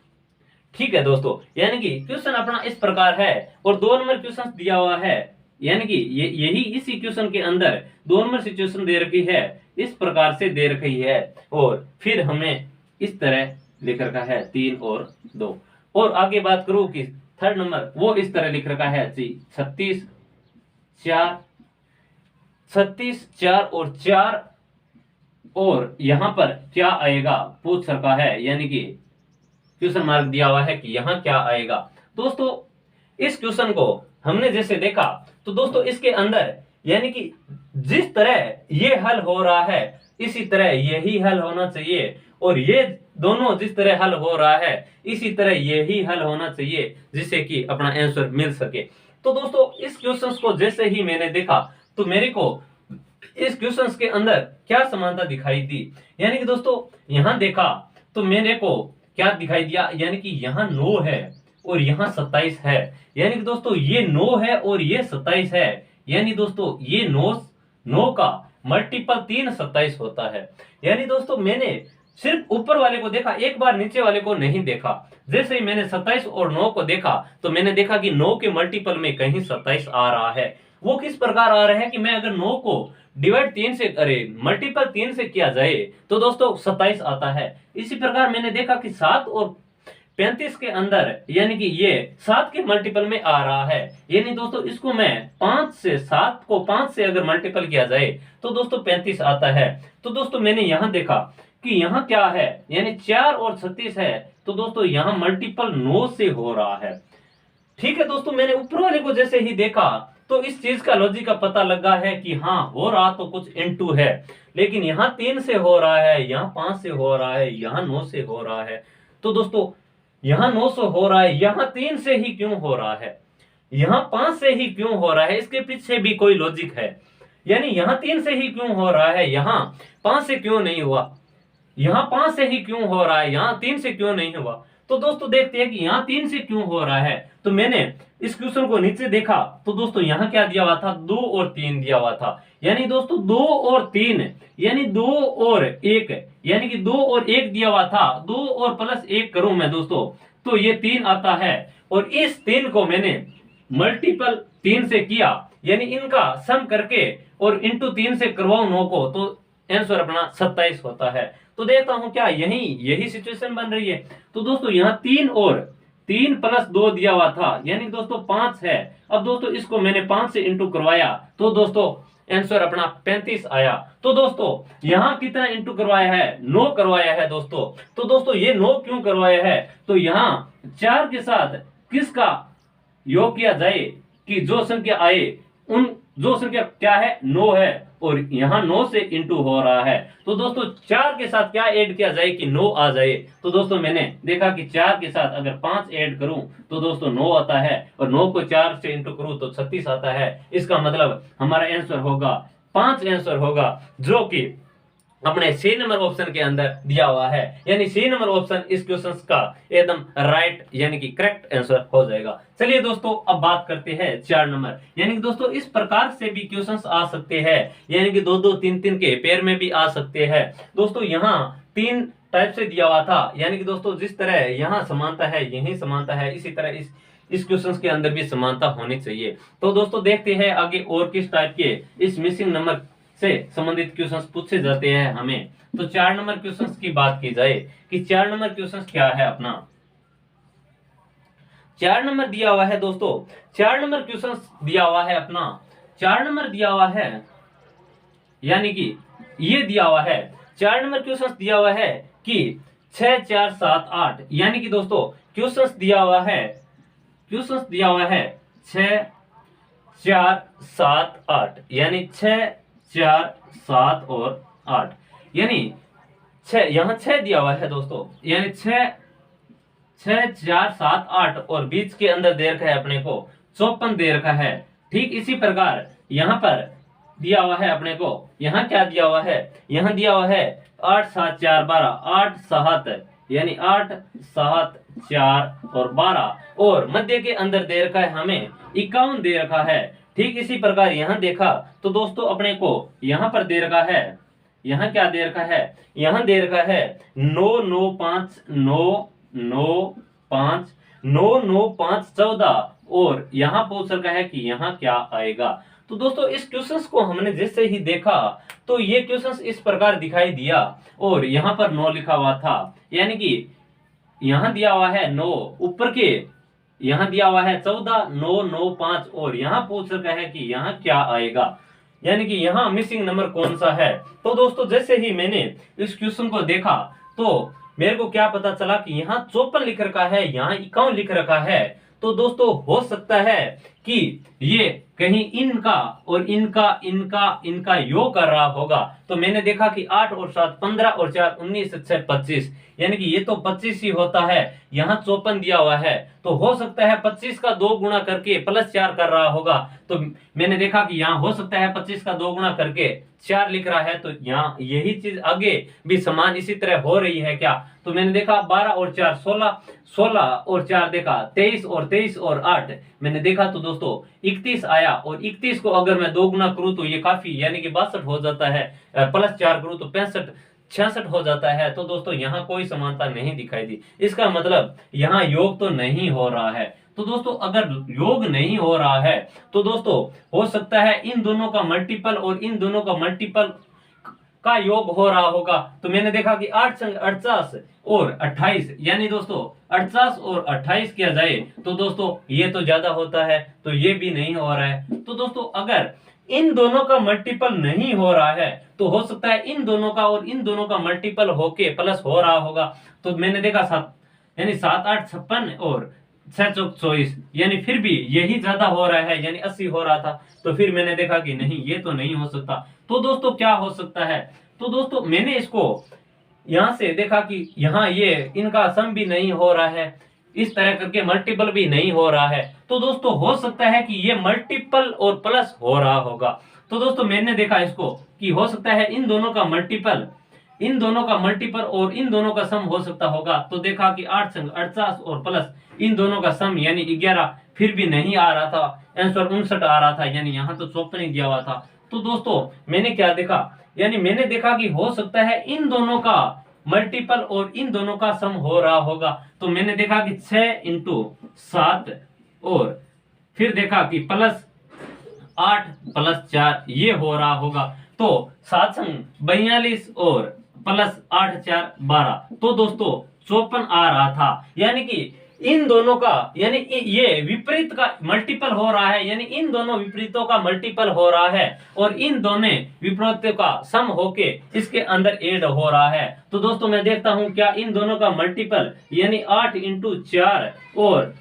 ठीक है दोस्तों, यानी कि क्वेश्चन अपना इस प्रकार है और 2 नंबर क्वेश्चन दिया हुआ है, यानी कि यही इसी क्वेश्चन के अंदर 2 नंबर सिचुएशन दे रखी है, इस प्रकार से दे रखी है और फिर हमें इस तरह लिख रखा है 3 और 2। और आगे बात करूं कि 3rd नंबर वो इस तरह लिख रखा है 36 4 और 4 और यहां पर क्या आएगा पूछ रखा है, यानी कि क्वेश्चन मार्क दिया हुआ है कि यहाँ क्या आएगा। दोस्तों इस क्वेश्चन को हमने जैसे देखा तो दोस्तों इसके अंदर यानी कि जिस तरह ये हल हो रहा है इसी तरह यही हल होना चाहिए और ये दोनों जिस तरह हल हो रहा है इसी तरह यही हल होना चाहिए जिससे कि अपना आंसर मिल सके। तो दोस्तों इस क्वेश्चन को जैसे ही मैंने देखा तो मेरे को इस क्वेश्चन के अंदर क्या समानता दिखाई दी, यानी कि दोस्तों यहां देखा तो मेरे को क्या दिखाई दिया, यानी कि यहाँ 9 है और यहाँ 27 है, यानी कि दोस्तों ये 9 है और ये 27 है, यानी दोस्तों ये 9 का मल्टीपल 3 27 होता है। यानी दोस्तों मैंने सिर्फ ऊपर वाले को देखा, एक बार नीचे वाले को नहीं देखा। जैसे ही मैंने 27 और 9 को देखा तो मैंने देखा कि 9 के मल्टीपल में कहीं 27 आ रहा है। वो किस प्रकार आ रहा है कि मैं अगर 9 को डिवाइड 3 से मल्टीपल 3 से किया जाए तो दोस्तों 27 आता है। इसी प्रकार मैंने देखा कि 7 और 35 के अंदर यानी कि ये 7 के मल्टीपल में आ रहा है, यानी दोस्तों इसको मैं 7 को 5 से अगर मल्टीपल किया जाए तो दोस्तों 35 आता है। तो दोस्तों मैंने यहां देखा कि यहाँ क्या है, यानी 4 और 36 है, तो दोस्तों यहाँ मल्टीपल 9 से हो रहा है। ठीक है दोस्तों, मैंने ऊपर वाले को जैसे ही देखा तो इस चीज का लॉजिक का पता लगा है कि हाँ हो रहा तो कुछ इनटू है, लेकिन यहाँ 3 से हो रहा है, यहाँ 5 से हो रहा है, यहाँ 9 से हो रहा है। तो दोस्तों यहाँ 9 से हो रहा है, यहाँ 3 से ही क्यों हो रहा है, यहाँ 5 से ही क्यों हो रहा है, इसके पीछे भी कोई लॉजिक है। यानी यहाँ 3 से ही क्यों हो रहा है, यहाँ 5 से क्यों नहीं हुआ, यहाँ 5 से ही क्यों हो रहा है, यहाँ 3 से क्यों नहीं हुआ। तो दोस्तों देखते हैं कि यहाँ 3 से क्यों हो रहा है। तो मैंने इस क्वेश्चन को नीचे देखा तो दोस्तों यहाँ क्या दिया हुआ था, 2 और 3 दिया हुआ था, यानी दोस्तों 2 और 3 यानी 2 और 1 यानी कि 2 और 1 दिया हुआ था, 2 और प्लस 1 करूं मैं दोस्तों तो ये 3 आता है और इस 3 को मैंने मल्टीपल 3 से किया, यानी इनका सम करके और इंटू 3 से करवाऊं 9 को तो आंसर अपना 27 होता है। तो देखता हूं क्या यही सिचुएशन बन रही है। तो दोस्तों यहाँ 3 और 3 + 2 दिया हुआ था, यानी दोस्तों 5 है। अब दोस्तों इसको मैंने 5 से इंटू करवाया तो दोस्तों आंसर अपना 35 आया। तो दोस्तों यहाँ कितना इंटू करवाया है, 9 करवाया है दोस्तों। तो दोस्तों ये 9 क्यों करवाया है, तो यहाँ 4 के साथ किसका योग किया जाए कि जो संख्या आए, उन जो संख्या क्या है, 9 है, और यहाँ 9 से इंटू हो रहा है। तो दोस्तों 4 के साथ क्या ऐड किया जाए कि 9 आ जाए। तो दोस्तों मैंने देखा कि 4 के साथ अगर 5 ऐड करूं तो दोस्तों 9 आता है, और 9 को 4 से इंटू करूं तो 36 आता है। इसका मतलब हमारा आंसर होगा 5 आंसर होगा, जो कि अपने सी नंबर ऑप्शन के अंदर दिया हुआ है। यानी सी नंबर ऑप्शन इस क्वेश्चन का एकदम राइट यानी कि करेक्ट आंसर हो जाएगा। चलिए दोस्तों अब बात करते हैं 4 नंबर। यानी कि दोस्तों इस प्रकार से भी क्वेश्चंस आ सकते हैं, यानी कि 2 2 3 3 के पेयर में भी आ सकते हैं। दोस्तों यहाँ 3 टाइप से दिया हुआ था, यानी कि दोस्तों जिस तरह यहाँ समानता है यही समानता है, इसी तरह इस क्वेश्चन के अंदर भी समानता होनी चाहिए। तो दोस्तों देखते हैं आगे और किस टाइप के इस मिसिंग नंबर से संबंधित क्वेश्चंस पूछे जाते हैं हमें। तो 4 नंबर क्वेश्चंस की बात की जाए कि 4 नंबर क्वेश्चंस क्या है अपना। 4 नंबर दिया हुआ है दोस्तों, 4 नंबर क्वेश्चंस दिया हुआ है अपना, 4 नंबर दिया हुआ है, यानी कि ये दिया हुआ है 4 नंबर क्वेश्चंस दिया हुआ है कि 6 4 7 8, यानी कि दोस्तों क्वेश्चंस दिया हुआ है, क्वेश्चंस दिया हुआ है 6 4 7 8, यानी 6 4 7 और 8, यानी 6, यहाँ 6 दिया हुआ है दोस्तों, यानी 6 4 7 8 और बीच के अंदर दे रखा है अपने को 54 दे रखा है। ठीक इसी प्रकार यहाँ पर दिया हुआ है अपने को, यहाँ क्या दिया हुआ है, यहाँ दिया हुआ है 8 7 4 12, 8 7, यानी 8 7 4 और 12, और मध्य के अंदर दे रखा है हमें 51 दे रखा है। ठीक इसी प्रकार यहाँ देखा तो दोस्तों अपने को यहाँ पर दे रखा है, यहाँ क्या दे रखा है, यहाँ दे रखा है 9 9 5 9 9 5 9 9 5 14, और यहाँ पूछ रखा है कि यहाँ क्या आएगा। तो दोस्तों इस क्वेश्चंस को हमने जैसे ही देखा तो ये क्वेश्चंस इस प्रकार दिखाई दिया, और यहाँ पर 9 लिखा हुआ था, यानी कि यहाँ दिया हुआ है 9, ऊपर के यहाँ दिया हुआ है 14 9 9 5, और यहाँ पूछ रखा है कि यहाँ क्या आएगा, यानी कि यहाँ मिसिंग नंबर कौन सा है। तो दोस्तों जैसे ही मैंने इस क्वेश्चन को देखा तो मेरे को क्या पता चला कि यहाँ 54 लिख रखा है, यहाँ 51 लिख रखा है। तो दोस्तों हो सकता है कि ये कहीं इनका और इनका इनका इनका योग कर रहा होगा। तो मैंने देखा कि 8 और 7 15 और 4 19 6 25, यानी कि ये तो 25 ही होता है, यहाँ 54 दिया हुआ है, तो हो सकता है 25 का 2 गुना करके +4 कर रहा होगा। तो मैंने देखा कि यहाँ हो सकता है 25 का 2 गुना करके 4 लिख रहा है, तो यहाँ यही चीज आगे भी समान इसी तरह हो रही है क्या। तो मैंने देखा 12 और 4 16, 16 और 4 देखा 23, और 23 और 8 मैंने देखा तो दोस्तों 31 आया, और 31 को अगर मैं 2 गुना करूं तो ये काफी यानी कि 62 हो जाता है, +4 करूं तो 65 66 हो जाता है। तो दोस्तों यहाँ कोई समानता नहीं दिखाई दी, इसका मतलब यहाँ योग तो नहीं हो रहा है। तो दोस्तों अगर योग नहीं हो रहा है तो दोस्तों हो सकता है इन दोनों का मल्टीपल और इन दोनों का मल्टीपल का योग हो रहा होगा। तो मैंने देखा कि 8 संग 48 और 28, यानी दोस्तों 48 और 28 किया जाए तो दोस्तों ये तो ज्यादा होता है, तो ये भी नहीं हो रहा है। तो दोस्तों अगर इन दोनों का मल्टीपल नहीं हो रहा है तो हो सकता है इन दोनों का और इन दोनों का मल्टीपल होके प्लस हो रहा होगा। तो मैंने देखा 7 यानी 7 8 56 और 6 चौक 24, यानी फिर भी यही ज्यादा हो रहा है, यानी 80 हो रहा था। तो फिर मैंने देखा कि नहीं ये तो नहीं हो सकता। तो दोस्तों क्या हो सकता है, तो दोस्तों मैंने इसको यहां से देखा कि यहाँ ये इनका सम भी नहीं हो रहा है, इस तरह करके मल्टीपल भी नहीं हो रहा है। तो दोस्तों हो सकता है कि ये मल्टीपल और प्लस हो रहा होगा। तो दोस्तों मैंने देखा इसको कि हो सकता है इन दोनों का मल्टीपल, इन दोनों का मल्टीपल और इन दोनों का सम हो सकता होगा। तो देखा कि 8 संग 48 और प्लस इन दोनों का सम यानी 11, फिर भी नहीं आ रहा था, आंसर 59 आ रहा था, यानी यहाँ तो 54 ही दिया हुआ था। तो दोस्तों मैंने क्या देखा, यानी मैंने देखा कि हो सकता है इन दोनों का मल्टीपल और इन दोनों का सम हो रहा होगा। तो मैंने देखा कि 6 × 7 और फिर देखा कि +8 +4 ये हो रहा होगा। तो 7 संग 42 और +8 4 12, तो दोस्तों 54 आ रहा था, यानी कि इन दोनों का यानी ये विपरीत का मल्टीपल हो रहा है, यानी इन दोनों विपरीतों का मल्टीपल हो रहा है और इन दोनों विपरीतों का सम होके इसके अंदर ऐड हो रहा है। तो दोस्तों मैं देखता हूं क्या इन दोनों का मल्टीपल यानी 8 इंटू 4 और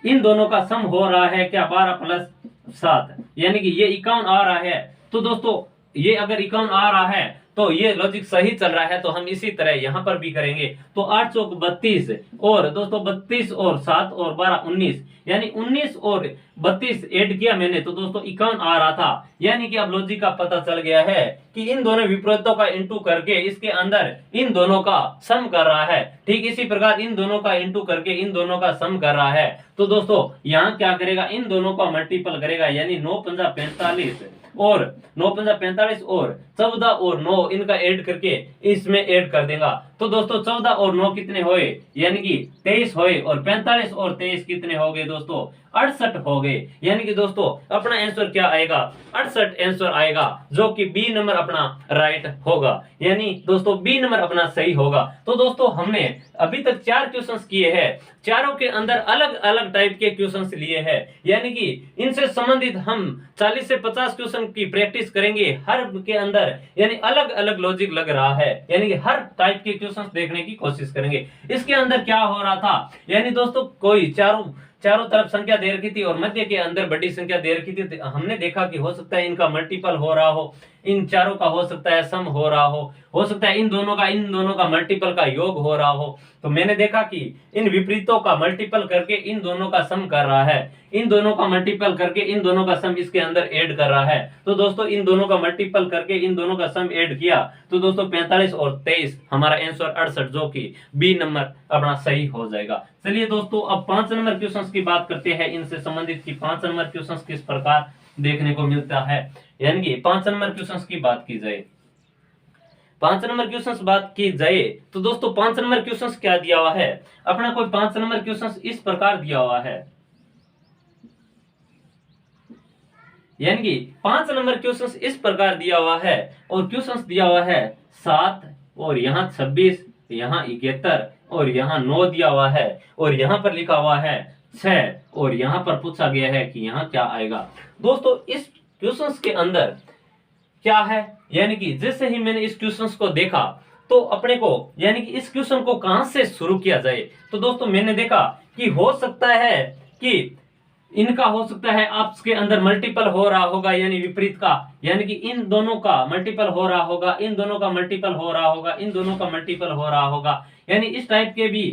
इन दोनों का सम हो रहा है क्या 12 प्लस 7 यानी कि ये 51 आ रहा है। तो दोस्तों ये अगर 51 आ रहा है तो ये लॉजिक सही चल रहा है, तो हम इसी तरह यहां पर भी करेंगे। तो 8 चौक 32 और दोस्तों 32 और 7 और 12 19 यानी 19 और 32 ऐड किया मैंने तो दोस्तों 51 आ रहा था। यानी कि अब लॉजिक का पता चल गया है कि इन दोनों विपरीतों का इंटू करके इसके अंदर इन दोनों का सम कर रहा है। ठीक इसी प्रकार इन दोनों का इंटू करके इन दोनों का सम कर रहा है। तो दोस्तों यहाँ क्या करेगा, इन दोनों का मल्टीपल करेगा यानी 9 पंजा 45 और 9 पंजा 45 और 14 और 9 इनका ऐड करके इसमें ऐड कर देगा। तो दोस्तों 14 और 9 कितने हुए यानी कि 23 हुए और 45 और 23 कितने हो गए दोस्तों 68 हो गए। यानी कि दोस्तों अपना आंसर क्या आएगा 68 आंसर आएगा, जो कि बी नंबर अपना राइट होगा, यानी दोस्तों बी नंबर अपना सही होगा। तो दोस्तों हमने अभी तक 4 क्वेश्चंस किए हैं, चारों के अंदर अलग अलग टाइप के क्वेश्चंस लिए हैं, यानी कि इनसे संबंधित हम 40 से 50 क्वेश्चन की प्रैक्टिस करेंगे हर के अंदर, यानी अलग अलग लॉजिक लग रहा है, यानी कि हर टाइप के क्वेश्चंस देखने की कोशिश करेंगे। इसके अंदर क्या हो रहा था, यानी दोस्तों कोई चारों तरफ संख्या दे रखी थी और मध्य के अंदर बड़ी संख्या दे रखी थी। हमने देखा कि हो सकता है इनका मल्टीपल हो रहा हो, इन चारों का हो सकता है सम हो रहा हो सकता है इन दोनों का मल्टीपल का योग हो रहा हो। तो मैंने देखा कि इन विपरीतों का मल्टीपल करके इन दोनों का सम कर रहा है, इन दोनों का मल्टीपल करके इन दोनों का सम इसके अंदर ऐड कर रहा है। तो दोस्तों इन दोनों का मल्टीपल करके इन दोनों का सम ऐड किया तो दोस्तों 45 और 23 हमारा आंसर 68, जो कि बी नंबर अपना सही हो जाएगा। चलिए दोस्तों अब 5 नंबर क्वेश्चंस की बात करते हैं, इनसे संबंधित की 5 नंबर क्वेश्चंस किस प्रकार देखने को मिलता है। यानी कि 5 नंबर क्वेश्चंस की बात की जाए, 5 नंबर क्वेश्चंस बात की जाए तो दोस्तों 5 नंबर क्वेश्चंस क्या दिया हुआ है अपना, कोई 5 नंबर क्वेश्चंस इस प्रकार दिया हुआ है, यानी कि 5 नंबर क्वेश्चंस इस प्रकार दिया हुआ है और क्वेश्चंस दिया हुआ है 7 और यहाँ 26, यहाँ 71 और यहाँ 9 दिया हुआ है और यहाँ पर लिखा हुआ है 6 और यहाँ पर पूछा गया है कि यहाँ क्या आएगा। दोस्तों इस क्वेश्चंस के अंदर क्या है, यानी कि जैसे ही मैंने इस क्वेश्चंस को देखा तो अपने को यानी कि इस क्वेश्चन को कहां से शुरू किया जाए। तो दोस्तों मैंने देखा कि हो सकता है कि इनका हो सकता है आपके अंदर मल्टीपल हो रहा होगा, यानी विपरीत का, यानी कि इन दोनों का मल्टीपल हो रहा होगा, इन दोनों का मल्टीपल हो रहा होगा, इन दोनों का मल्टीपल हो रहा होगा, यानी इस टाइप के भी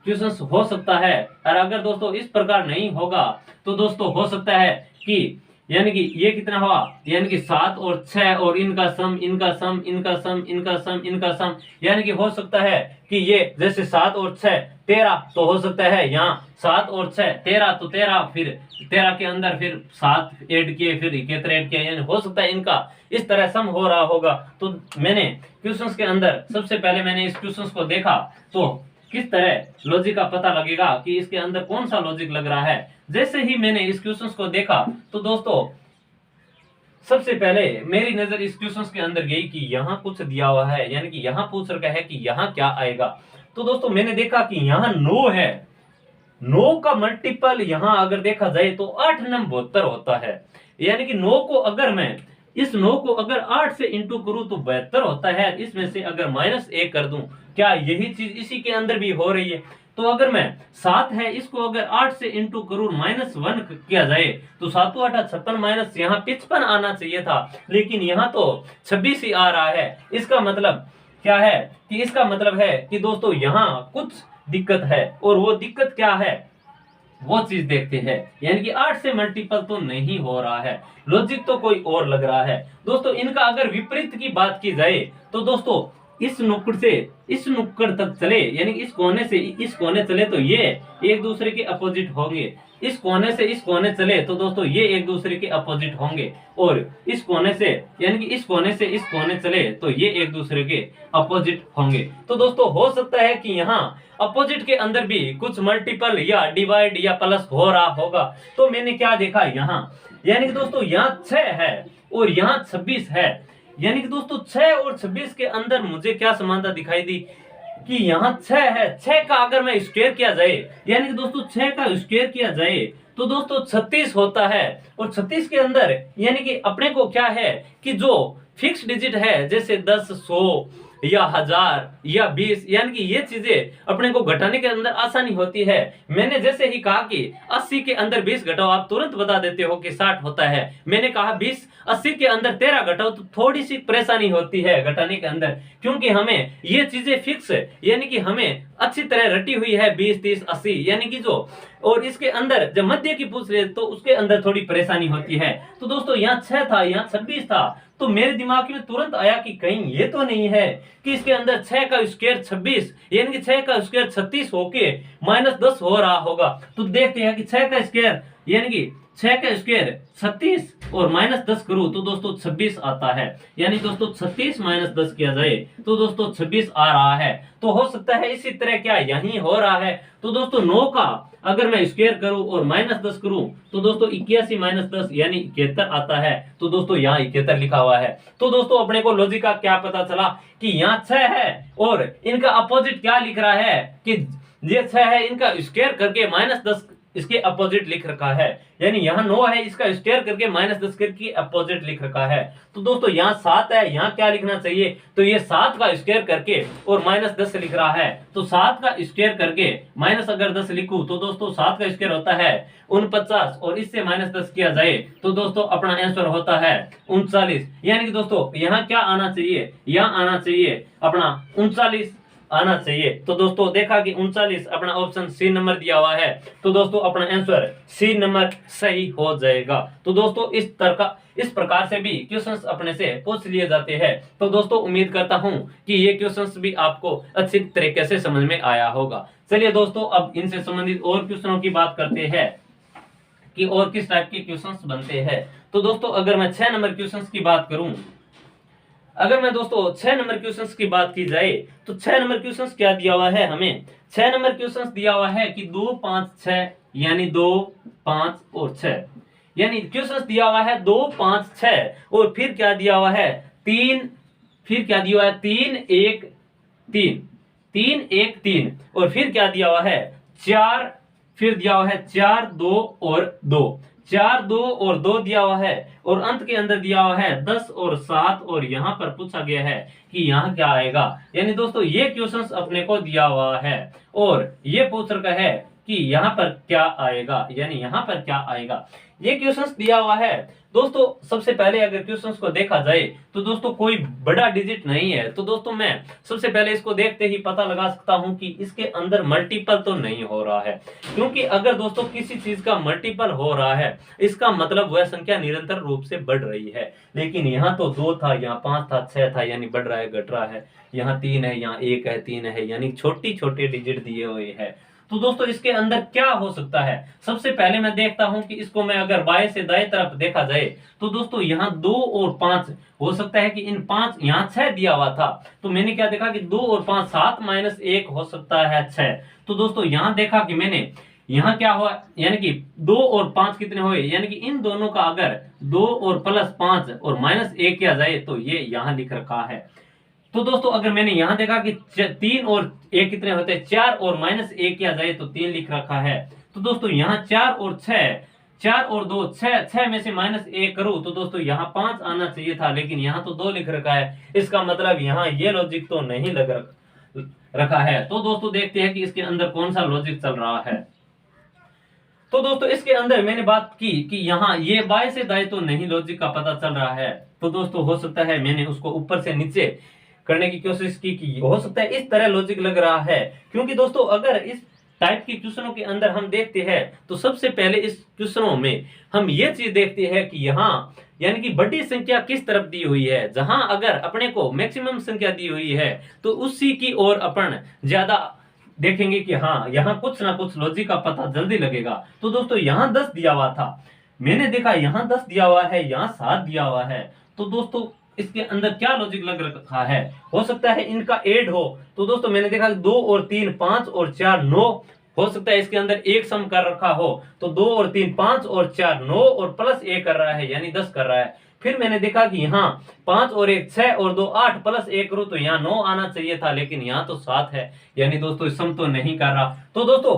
क्वेश्चंस हो सकता है। और अगर दोस्तों इस प्रकार नहीं होगा तो दोस्तों हो सकता है कि यानी कि ये कितना हुआ, यानी कि 7 और 6 और इनका सम, इनका सम, इनका सम, इनका सम, इनका सम, यानी कि हो सकता है कि ये जैसे 7 और 6 13, तो हो सकता है यहाँ 7 और 6 13, तो 13 फिर 13 के अंदर फिर 7 ऐड किए, फिर 71 ऐड किए, यानी हो सकता है इनका इस तरह सम हो रहा होगा। तो मैंने क्वेश्चंस के अंदर सबसे पहले मैंने इस क्वेश्चंस को देखा तो किस तरह लॉजिक का पता लगेगा कि इसके अंदर कौन सा लॉजिक लग रहा है। जैसे ही मैंने इस क्वेश्चंस को देखा तो दोस्तों सबसे पहले मेरी नजर इस क्वेश्चंस के अंदर गई कि यहाँ कुछ दिया हुआ है, यानी कि यहाँ पूछ रखा है कि यहाँ क्या आएगा। तो दोस्तों मैंने देखा कि यहाँ 9 है, 9 का मल्टीपल यहाँ अगर देखा जाए तो 8 9 72 होता है, यानी कि 9 को अगर मैं इस 9 को अगर 8 से इंटू करूं तो 72 होता है, इसमें से अगर -1 कर दूं, क्या यही चीज इसी के अंदर भी हो रही है। तो अगर मैं 7 है इसको अगर 8 से इंटू करूं -1 किया जाए तो 7 8 56 माइनस यहाँ 55 आना चाहिए था, लेकिन यहाँ तो 26 ही आ रहा है। इसका मतलब क्या है कि इसका मतलब है कि दोस्तों यहाँ कुछ दिक्कत है, और वो दिक्कत क्या है वो चीज देखते हैं, यानी कि 8 से मल्टीपल तो नहीं हो रहा है, लॉजिक तो कोई और लग रहा है। दोस्तों इनका अगर विपरीत की बात की जाए तो दोस्तों इस नुक्कड़ से इस नुक्कड़ तक चले, यानी इस कोने से इस कोने चले तो ये एक दूसरे के अपोजिट होंगे, इस कोने से इस कोने चले तो दोस्तों ये एक दूसरे के अपोजिट होंगे, और इस कोने से यानी कि इस कोने से इस कोने चले तो ये एक दूसरे के अपोजिट होंगे। तो दोस्तों हो सकता है कि यहाँ अपोजिट के अंदर भी कुछ मल्टीपल या डिवाइड या प्लस हो रहा होगा। तो मैंने क्या देखा यहाँ, यानी कि दोस्तों यहाँ 6 है और यहाँ 26 है, यानी कि दोस्तों 6 और 26 के अंदर मुझे क्या समानता दिखाई दी, कि यहाँ 6 है, 6 का अगर मैं स्क्वायर किया जाए, यानी कि दोस्तों 6 का स्क्वायर किया जाए तो दोस्तों 36 होता है। और 36 के अंदर यानी कि अपने को क्या है कि जो फिक्स डिजिट है जैसे 10, 100 या 1000 या 20, यानी कि ये चीजें अपने को घटाने के अंदर आसानी होती है। मैंने जैसे ही कहा कि 80 के अंदर 20 घटाओ, आप तुरंत बता देते हो कि 60 होता है। मैंने कहा 20, 80 के अंदर 13 घटाओ, तो थोड़ी सी परेशानी होती है घटाने के अंदर, क्योंकि हमें ये चीजें फिक्स यानी कि हमें अच्छी तरह रटी हुई है 20, 30, 80 यानी कि जो, और इसके अंदर जब मध्य की पूछ रहे तो उसके अंदर थोड़ी परेशानी होती है। तो दोस्तों यहाँ 6 था, यहाँ 26 था, तो मेरे दिमाग में तुरंत आया कि कहीं ये तो नहीं है कि इसके अंदर 6 का स्क्वायर 26 यानी कि 6 का स्क्वायर 36 होके -10 हो रहा होगा। तो देखते हैं कि 6 का स्क्वायर यानी कि 6 का स्क्वायर 36 और -10 करूं तो दोस्तों 26 आता है। यानी दोस्तों 36 -10 किया जाए तो दोस्तों 26 आ रहा है। तो हो सकता है इसी तरह क्या यही हो रहा है। तो दोस्तों 9 का अगर मैं स्क्वायर करूं और -10 करूं तो दोस्तों 81 -10 यानी 71 आता है। तो दोस्तों यहाँ 71 लिखा हुआ है। तो दोस्तों अपने को लॉजिक का क्या पता चला कि यहाँ 6 है और इनका अपोजिट क्या लिख रहा है कि ये 6 है, इनका स्क्वायर करके -10 इसके अपोजिट लिख रखा है। यानी यहाँ 9 है, इसका स्क्वायर करके -10 करके अपोजिट लिख रखा है। तो दोस्तों यहाँ 7 है, यहाँ क्या लिखना चाहिए, तो ये 7 का स्क्वायर करके और -10 लिख रहा है। तो 7 का स्क्वायर करके माइनस अगर 10 लिखूं तो दोस्तों 7 का स्क्वायर होता है 49 और इससे -10 किया जाए तो दोस्तों अपना आंसर होता है 39। यानी कि दोस्तों यहाँ क्या आना चाहिए, यहाँ आना चाहिए अपना 39 आना चाहिए। तो दोस्तों देखा कि 39 अपना ऑप्शन सी नंबर दिया हुआ है। तो दोस्तों अपना आंसर सी नंबर सही हो जाएगा। तो दोस्तों इस प्रकार से भी क्वेश्चंस अपने से पूछ लिए जाते हैं। तो दोस्तों उम्मीद करता हूं कि ये क्वेश्चंस भी आपको अच्छी तरीके से समझ में आया होगा। चलिए दोस्तों अब इनसे संबंधित और क्वेश्चनों की बात करते हैं कि और किस टाइप के क्वेश्चंस बनते हैं। तो दोस्तों अगर मैं 6 नंबर क्वेश्चंस की बात करूं, अगर मैं दोस्तों 6 नंबर क्वेश्चंस की बात की जाए तो 6 नंबर क्वेश्चंस क्या दिया हुआ है हमें, 6 नंबर क्वेश्चंस दिया हुआ है कि 2, 5, 6 यानी 2, 5 और 6, यानी क्वेश्चंस दिया हुआ है 2, 5, 6 और फिर क्या दिया हुआ है 3, फिर क्या दिया हुआ है 3, 1, 3, 3, 1, 3 और फिर क्या दिया हुआ है 4, फिर दिया हुआ है 4, 2 और 2, 4, 2 और 2 दिया हुआ है और अंत के अंदर दिया हुआ है 10 और 7 और यहाँ पर पूछा गया है कि यहाँ क्या आएगा। यानी दोस्तों ये क्वेश्चंस अपने को दिया हुआ है और ये पूछ रखा है कि यहाँ पर क्या आएगा, यानी यहाँ पर क्या आएगा। ये क्वेश्चंस दिया हुआ है दोस्तों। सबसे पहले अगर क्वेश्चंस को देखा जाए तो दोस्तों कोई बड़ा डिजिट नहीं है। तो दोस्तों मैं सबसे पहले इसको देखते ही पता लगा सकता हूं कि इसके अंदर मल्टीपल तो नहीं हो रहा है, क्योंकि अगर दोस्तों किसी चीज का मल्टीपल हो रहा है इसका मतलब वह संख्या निरंतर रूप से बढ़ रही है। लेकिन यहाँ तो 2 था, यहाँ 5 था, 6 था, यानी बढ़ रहा है घट रहा है। यहाँ 3 है, यहाँ 1 है, 3 है, यानी छोटी छोटे डिजिट दिए हुए हैं। तो दोस्तों इसके अंदर क्या हो सकता है, सबसे पहले मैं देखता हूं कि इसको मैं अगर बाएं से दाएं तरफ देखा जाए तो दोस्तों यहाँ 2 और 5 हो सकता है कि इन 5, यहाँ 6 दिया हुआ था तो मैंने क्या देखा कि 2 और 5 7 - 1 हो सकता है 6। तो दोस्तों यहाँ देखा कि मैंने यहाँ क्या हुआ, यानी कि 2 और 5 कितने हुए, यानी कि इन दोनों का अगर 2 और +5 और -1 किया जाए तो ये यहाँ लिख रखा है। तो दोस्तों अगर मैंने यहां देखा कि 3 और 1 कितने होते हैं, 4 और -1 किया जाए तो 3 लिख रखा है। तो दोस्तों यहाँ 4 और 6, 4 और 2 6, 6 में से -1 करूं तो दोस्तों यहाँ 5 आना चाहिए था, लेकिन यहाँ तो 2 लिख रखा है। इसका मतलब यहाँ ये लॉजिक तो नहीं लग रखा है। तो दोस्तों देखते हैं कि इसके अंदर कौन सा लॉजिक चल रहा है। तो दोस्तों इसके अंदर मैंने बात की कि यहाँ ये बाएं से दाएं तो नहीं लॉजिक का पता चल रहा है। तो दोस्तों हो सकता है मैंने उसको ऊपर से नीचे करने की कोशिश की हो सकता है इस तरह लॉजिक लग रहा है। क्योंकि दोस्तों अगर इस टाइप के क्वेश्चनों के अंदर हम देखते हैं तो सबसे पहले इस क्वेश्चनों में हम ये चीज देखते हैं कि यहाँ यानी कि बड़ी संख्या किस तरफ दी हुई है। जहां अगर अपने को मैक्सिमम संख्या दी हुई है तो उसी की ओर अपन ज्यादा देखेंगे कि हाँ यहाँ कुछ ना कुछ लॉजिक का पता जल्दी लगेगा। तो दोस्तों यहाँ 10 दिया हुआ था, मैंने देखा यहाँ 10 दिया हुआ है, यहाँ 7 दिया हुआ है। तो दोस्तों इसके अंदर क्या लॉजिक लग रखा है, हो सकता है इनका ऐड हो। तो दोस्तों मैंने देखा 2 और 3 5 और 4 9, हो सकता है इसके अंदर एक सम कर रखा हो। तो 2 और 3 5 और 4 9 और +1 कर रहा है यानी 10 कर रहा है। फिर मैंने देखा कि यहाँ 5 और 1 6 और 2 8 प्लस 1 करूं तो यहाँ 9 आना चाहिए था, लेकिन यहाँ तो 7 है, यानी दोस्तों सम तो नहीं कर रहा। तो दोस्तों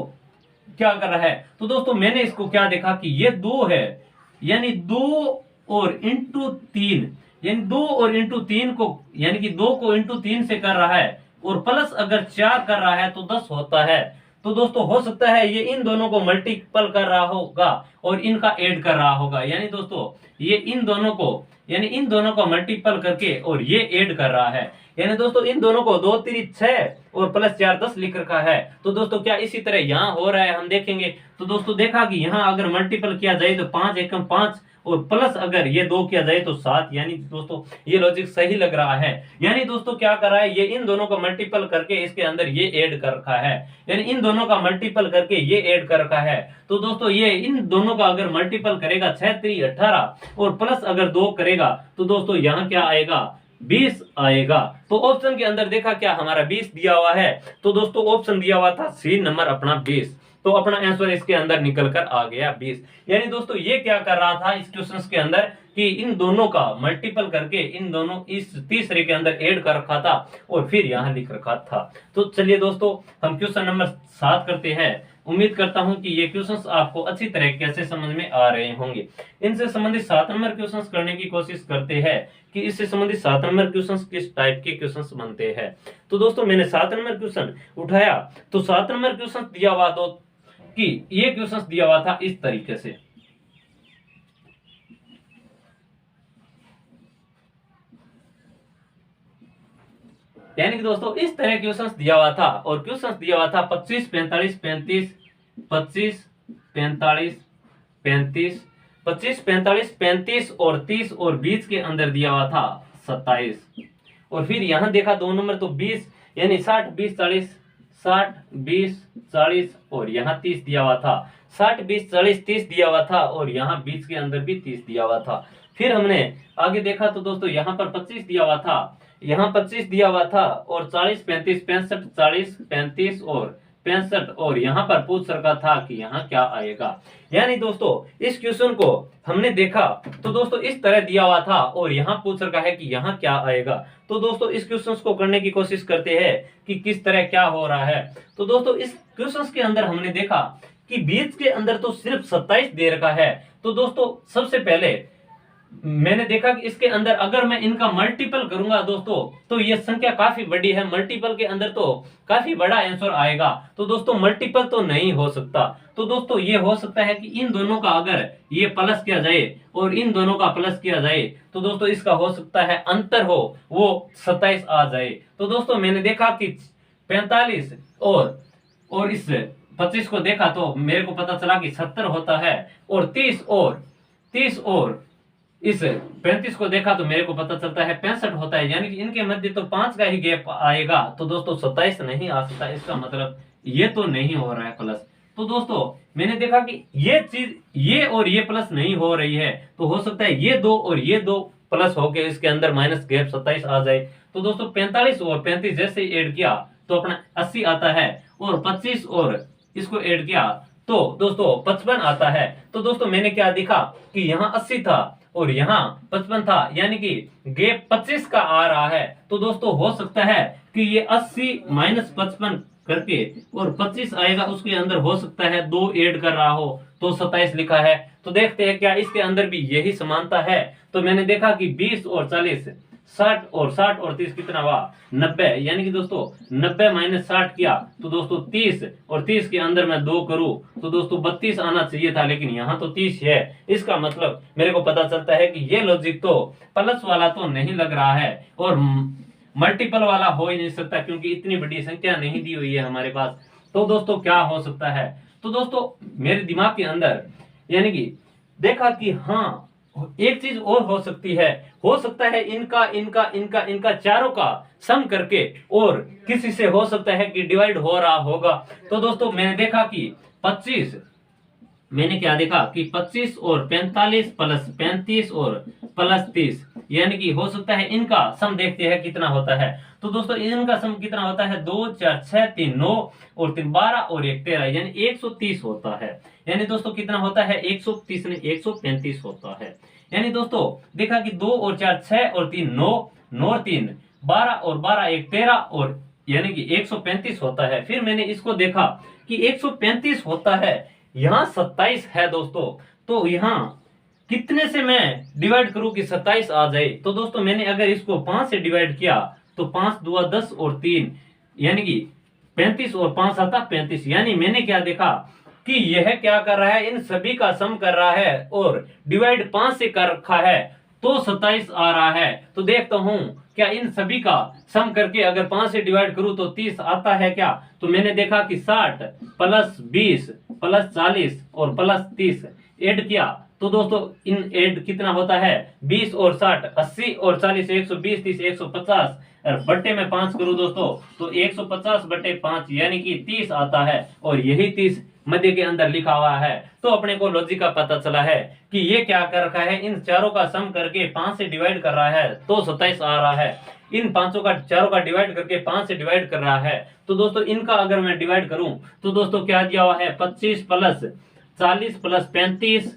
क्या कर रहा है, तो दोस्तों मैंने इसको क्या देखा कि ये 2 है, यानी 2 और इंटू 3, यानी 2 और इंटू 3 को, यानी कि 2 को इंटू 3 से कर रहा है, और प्लस अगर 4 कर रहा है तो 10 होता है। तो दोस्तों हो सकता है ये इन दोनों को मल्टीपल कर रहा होगा और इनका ऐड कर रहा होगा, यानी दोस्तों ये इन दोनों को, यानी इन दोनों को मल्टीपल करके और ये ऐड कर रहा है, यानी दोस्तों इन दोनों को 2 3 6 और प्लस 4 10 लिख रखा है। तो दोस्तों क्या इसी तरह यहाँ हो रहा है, हम देखेंगे। तो दोस्तों देखा कि यहाँ अगर मल्टीपल किया जाए तो 5 एकम 5 और प्लस अगर ये 2 किया जाए तो 7, यानी दोस्तों ये लॉजिक सही लग रहा है। यानी दोस्तों क्या कर रहा है, ये इन दोनों को मल्टीपल करके इसके अंदर ये ऐड कर रखा है, यानी इन दोनों का मल्टीपल करके ये ऐड कर रखा है। तो दोस्तों ये इन दोनों का अगर मल्टीपल करेगा 6 3 18 और प्लस अगर 2 करेगा तो दोस्तों यहाँ क्या आएगा, 20 आएगा। तो ऑप्शन के अंदर देखा क्या हमारा 20 दिया हुआ है। तो दोस्तों ऑप्शन दिया हुआ था सी नंबर अपना 20, तो अपना आंसर इसके अंदर निकल कर आ गया 20। यानी दोस्तों ये क्या कर रहा था इस क्वेश्चन के अंदर कि इन दोनों का मल्टीपल करके इन दोनों इस तीसरे के अंदर ऐड कर रखा था और फिर यहाँ लिख रखा था। तो चलिए दोस्तों हम क्वेश्चन नंबर 7 करते हैं। उम्मीद करता हूं कि ये क्वेश्चंस आपको अच्छी तरीके से समझ में आ रहे होंगे। इनसे संबंधित 7 नंबर क्वेश्चंस करने की कोशिश करते हैं कि इससे संबंधित 7 नंबर क्वेश्चंस किस टाइप के क्वेश्चंस बनते हैं। तो दोस्तों मैंने 7 नंबर क्वेश्चन उठाया, तो 7 नंबर क्वेश्चन दिया हुआ तो कि ये क्वेश्चन दिया हुआ था इस तरीके से, यानी कि दोस्तों इस तरह क्वेश्चंस दिया हुआ था और क्वेश्चंस दिया हुआ था 25 45 35 25 45 35 25 45 35 और 30 और 20 के अंदर दिया हुआ था 27। और फिर यहां देखा 2 नंबर तो 20, यानी 60 20 40 60 20 40 और यहाँ 30 दिया हुआ था, 60 20 40 30 दिया हुआ था और यहाँ 20 के अंदर भी 30 दिया हुआ था। फिर हमने आगे देखा तो दोस्तों यहाँ पर 25 दिया हुआ था, यहाँ 25 दिया हुआ था और 40 35 65 40 35 और 65 और यहाँ पर पूछ रखा था कि यहाँ क्या आएगा। यानी दोस्तों इस क्वेश्चन को हमने देखा तो दोस्तों इस तरह दिया हुआ था और यहाँ पूछ रखा है कि यहाँ क्या आएगा। तो दोस्तों इस क्वेश्चन को करने की कोशिश करते हैं कि किस तरह क्या हो रहा है। तो दोस्तों इस क्वेश्चन के अंदर हमने देखा कि बीच के अंदर तो सिर्फ 27 दे रखा है। तो दोस्तों सबसे पहले मैंने देखा कि इसके अंदर अगर मैं इनका मल्टीपल करूंगा दोस्तों तो ये संख्या काफी बड़ी है, मल्टीपल के अंदर तो काफी बड़ा आंसर आएगा। तो दोस्तों मल्टीपल तो नहीं हो सकता। तो दोस्तों ये हो सकता है कि इन दोनों का अगर ये प्लस किया जाए और इन दोनों का प्लस किया जाए तो दोस्तों इसका हो सकता है अंतर हो वो 27 आ जाए। तो दोस्तों मैंने देखा कि 45 और इस 25 को देखा तो मेरे को पता चला कि 70 होता है और 30 और इस 35 को देखा तो मेरे को पता चलता है 65 होता है, यानी कि इनके मध्य तो 5 का ही गैप आएगा। तो दोस्तों 27 नहीं आ सकता, इसका मतलब ये तो नहीं हो रहा है प्लस। तो दोस्तों मैंने देखा कि ये चीज ये और ये प्लस नहीं हो रही है, तो हो सकता है ये 2 और ये 2 प्लस होके इसके अंदर माइनस गैप 27 आ जाए। तो दोस्तों 45 और 35 जैसे ऐड किया तो अपना 80 आता है और 25 और इसको ऐड किया तो दोस्तों 55 आता है। तो दोस्तों मैंने क्या देखा कि यहाँ 80 था और यहाँ 55 था, यानी कि गैप 25 का आ रहा है। तो दोस्तों हो सकता है कि ये 80 माइनस 55 करके और 25 आएगा, उसके अंदर हो सकता है 2 ऐड कर रहा हो तो 27 लिखा है। तो देखते हैं क्या इसके अंदर भी यही समानता है। तो मैंने देखा कि 20 और 40 60 और 30 कितना हुआ 90, यानी कि दोस्तों 90 माइनस 60 किया तो दोस्तों 30 और 30 के अंदर मैं 2 करूं तो दोस्तों 32 आना चाहिए था, लेकिन यहाँ तो 30 है। इसका मतलब मेरे को पता चलता है कि ये लॉजिक तो प्लस वाला तो नहीं लग रहा है और मल्टीपल वाला हो ही नहीं सकता, क्योंकि इतनी बड़ी संख्या नहीं दी हुई है हमारे पास। तो दोस्तों क्या हो सकता है, तो दोस्तों मेरे दिमाग के अंदर यानी कि देखा कि हाँ एक चीज और हो सकती है, हो सकता है इनका इनका इनका इनका चारों का सम करके और किसी से हो सकता है कि डिवाइड हो रहा होगा। तो दोस्तों मैंने देखा कि 25 मैंने क्या देखा कि 25 और 45 प्लस 35 और प्लस 30, यानी कि हो सकता है इनका सम देखते हैं कितना होता है। तो दोस्तों इनका सम कितना होता है 2 4 6 3 9 और 3 12 और 1 13, यानी 130 होता है। यानी दोस्तों कितना होता है 130 नहीं 135 होता है। यानी दोस्तों देखा कि 2 और 4 6 और 3 9, 9 और 3 12 और 12 एक 13 और यानी कि 135 होता है। फिर मैंने इसको देखा कि 135 होता है, यहाँ 27 है दोस्तों, तो यहाँ कितने से मैं डिवाइड करूं कि 27 आ जाए। तो दोस्तों मैंने अगर इसको 5 से डिवाइड किया तो 5 दूआ 10 और 3 यानी कि 35 और 5 आता 35। यानी मैंने क्या देखा कि यह क्या कर रहा है, इन सभी का सम कर रहा है और डिवाइड 5 से कर रखा है तो 27 आ रहा है। तो देखता हूं क्या इन सभी का सम करके अगर 5 से डिवाइड करूं तो 30 आता है क्या। तो मैंने देखा कि 60 प्लस 20 प्लस 40 और प्लस 30 ऐड किया तो दोस्तों इन ऐड कितना होता है 20 और 60 80 और 40 120 30 150 और बट्टे में 5 करूं दोस्तों तो 150 बट्टे 5 यानी कि 30 आता है और यही 30 मध्य के अंदर लिखा हुआ है। तो अपने को लॉजिक का पता चला है कि ये क्या कर रखा है, इन चारों का सम करके 5 से डिवाइड कर रहा है तो 27 आ रहा है। इन पांचों का चारों का डिवाइड करके 5 से डिवाइड कर रहा है। तो दोस्तों इनका अगर मैं डिवाइड करूं तो दोस्तों क्या दिया हुआ है 25 प्लस 40 प्लस 35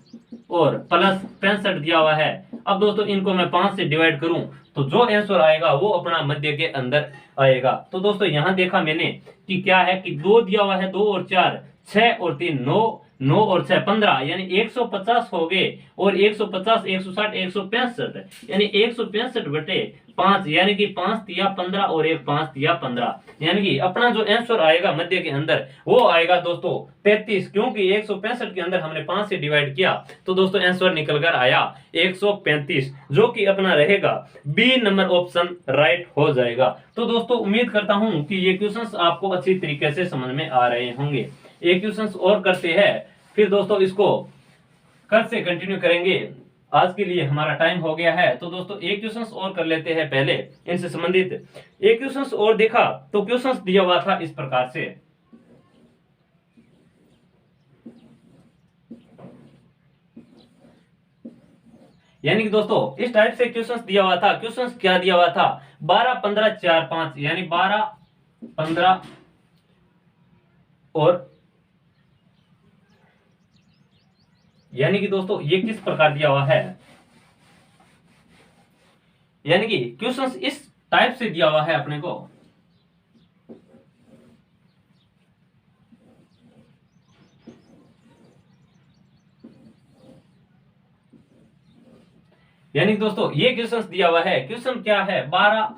और प्लस 65 दिया हुआ है। अब दोस्तों इनको मैं 5 से डिवाइड करूं तो जो आंसर आएगा वो अपना मध्य के अंदर आएगा। तो दोस्तों यहां देखा मैंने कि क्या है कि 2 दिया हुआ है, 2 और 4 6 और 3 9, 9 और 6 15 यानी 150 हो गए और 150 160 165 यानी 165 बटे 5 यानी कि 5 दिया 15 और एक 5 दिया 15 यानी कि अपना जो आंसर आएगा मध्य के अंदर वो आएगा दोस्तों 33, क्योंकि 165 के अंदर हमने 5 से डिवाइड किया तो दोस्तों आंसर निकल कर आया 135, जो कि अपना रहेगा बी नंबर ऑप्शन राइट हो जाएगा। तो दोस्तों उम्मीद करता हूं कि ये क्वेश्चंस आपको अच्छी तरीके से समझ में आ रहे होंगे। एक क्वेश्चंस और करते हैं, फिर दोस्तों इसको कल से कंटिन्यू करेंगे। आज के लिए हमारा टाइम हो गया है तो दोस्तों एक क्वेश्चंस और कर लेते हैं पहले इनसे संबंधित। एक क्वेश्चंस और देखा तो क्वेश्चंस दिया हुआ था इस प्रकार से, यानी कि दोस्तों इस टाइप से क्वेश्चंस दिया हुआ था। क्वेश्चंस क्या दिया हुआ था 12 15 4 5 यानी 12 15 और यानी कि दोस्तों ये किस प्रकार दिया हुआ है, यानी कि क्वेश्चंस इस टाइप से दिया हुआ है अपने को। यानी दोस्तों ये क्वेश्चंस दिया हुआ है। क्वेश्चन क्या है 12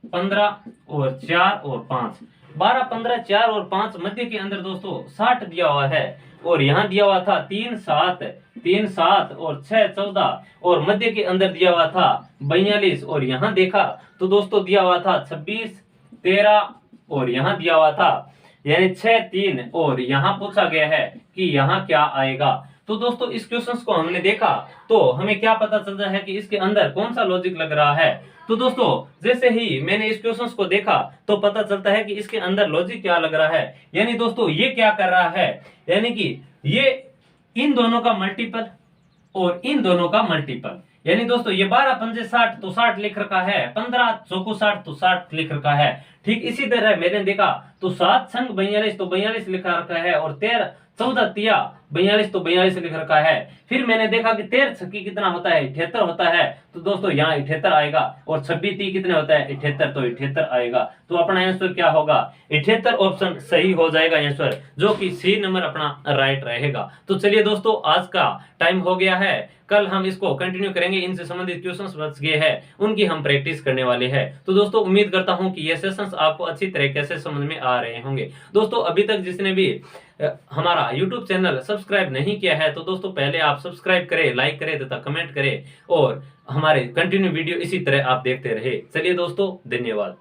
15 और 4 और 5, 12 15 4 और 5 मध्य के अंदर दोस्तों 60 दिया हुआ है और यहाँ दिया हुआ था 3 7 और 6 14 और मध्य के अंदर दिया हुआ था 42 और यहाँ देखा तो दोस्तों दिया हुआ था 26 13 और यहाँ दिया हुआ था यानी 6 3 और यहाँ पूछा गया है कि यहाँ क्या आएगा। तो दोस्तों इस क्वेश्चन को हमने देखा तो हमें क्या पता चलता है कि इसके अंदर कौन सा लॉजिक लग रहा है। तो दोस्तों जैसे ही मैंने इस क्वेश्चन को देखा तो पता चलता है कि इसके अंदर लॉजिक क्या लग रहा है, यानी दोस्तों ये क्या कर रहा है, यानी कि ये इन दोनों का मल्टीपल और इन दोनों का मल्टीपल, यानी दोस्तों ये 12 पंजे 60 तो 60 लिख रखा है, 15 चौको 60 तो 60 लिख रखा है। ठीक इसी तरह मैंने देखा तो 7 संग 42 तो 42 लिखा रखा है और 13 14 तिया 42 तो 42 लिख रखा है। फिर मैंने देखा कि 13 छक्की कितना होता है 78 होता है, तो दोस्तों यहाँ 78 आएगा और 26 ती कितने होता है 78 तो 78 आएगा। तो अपना आंसर क्या होगा 78 ऑप्शन सही हो जाएगा आंसर, जो कि सी नंबर अपना राइट रहेगा। तो चलिए दोस्तों आज का टाइम हो गया है, कल हम इसको कंटिन्यू करेंगे। इनसे संबंधित क्वेश्चंस बच गए हैं उनकी हम प्रैक्टिस करने वाले हैं। तो दोस्तों उम्मीद करता हूं कि ये सेशंस आपको अच्छी तरीके से समझ में आ रहे होंगे। दोस्तों अभी तक जिसने भी हमारा YouTube चैनल सब्सक्राइब नहीं किया है तो दोस्तों पहले आप सब्सक्राइब करें, लाइक करें तथा कमेंट करें और हमारे कंटिन्यू वीडियो इसी तरह आप देखते रहे। चलिए दोस्तों धन्यवाद।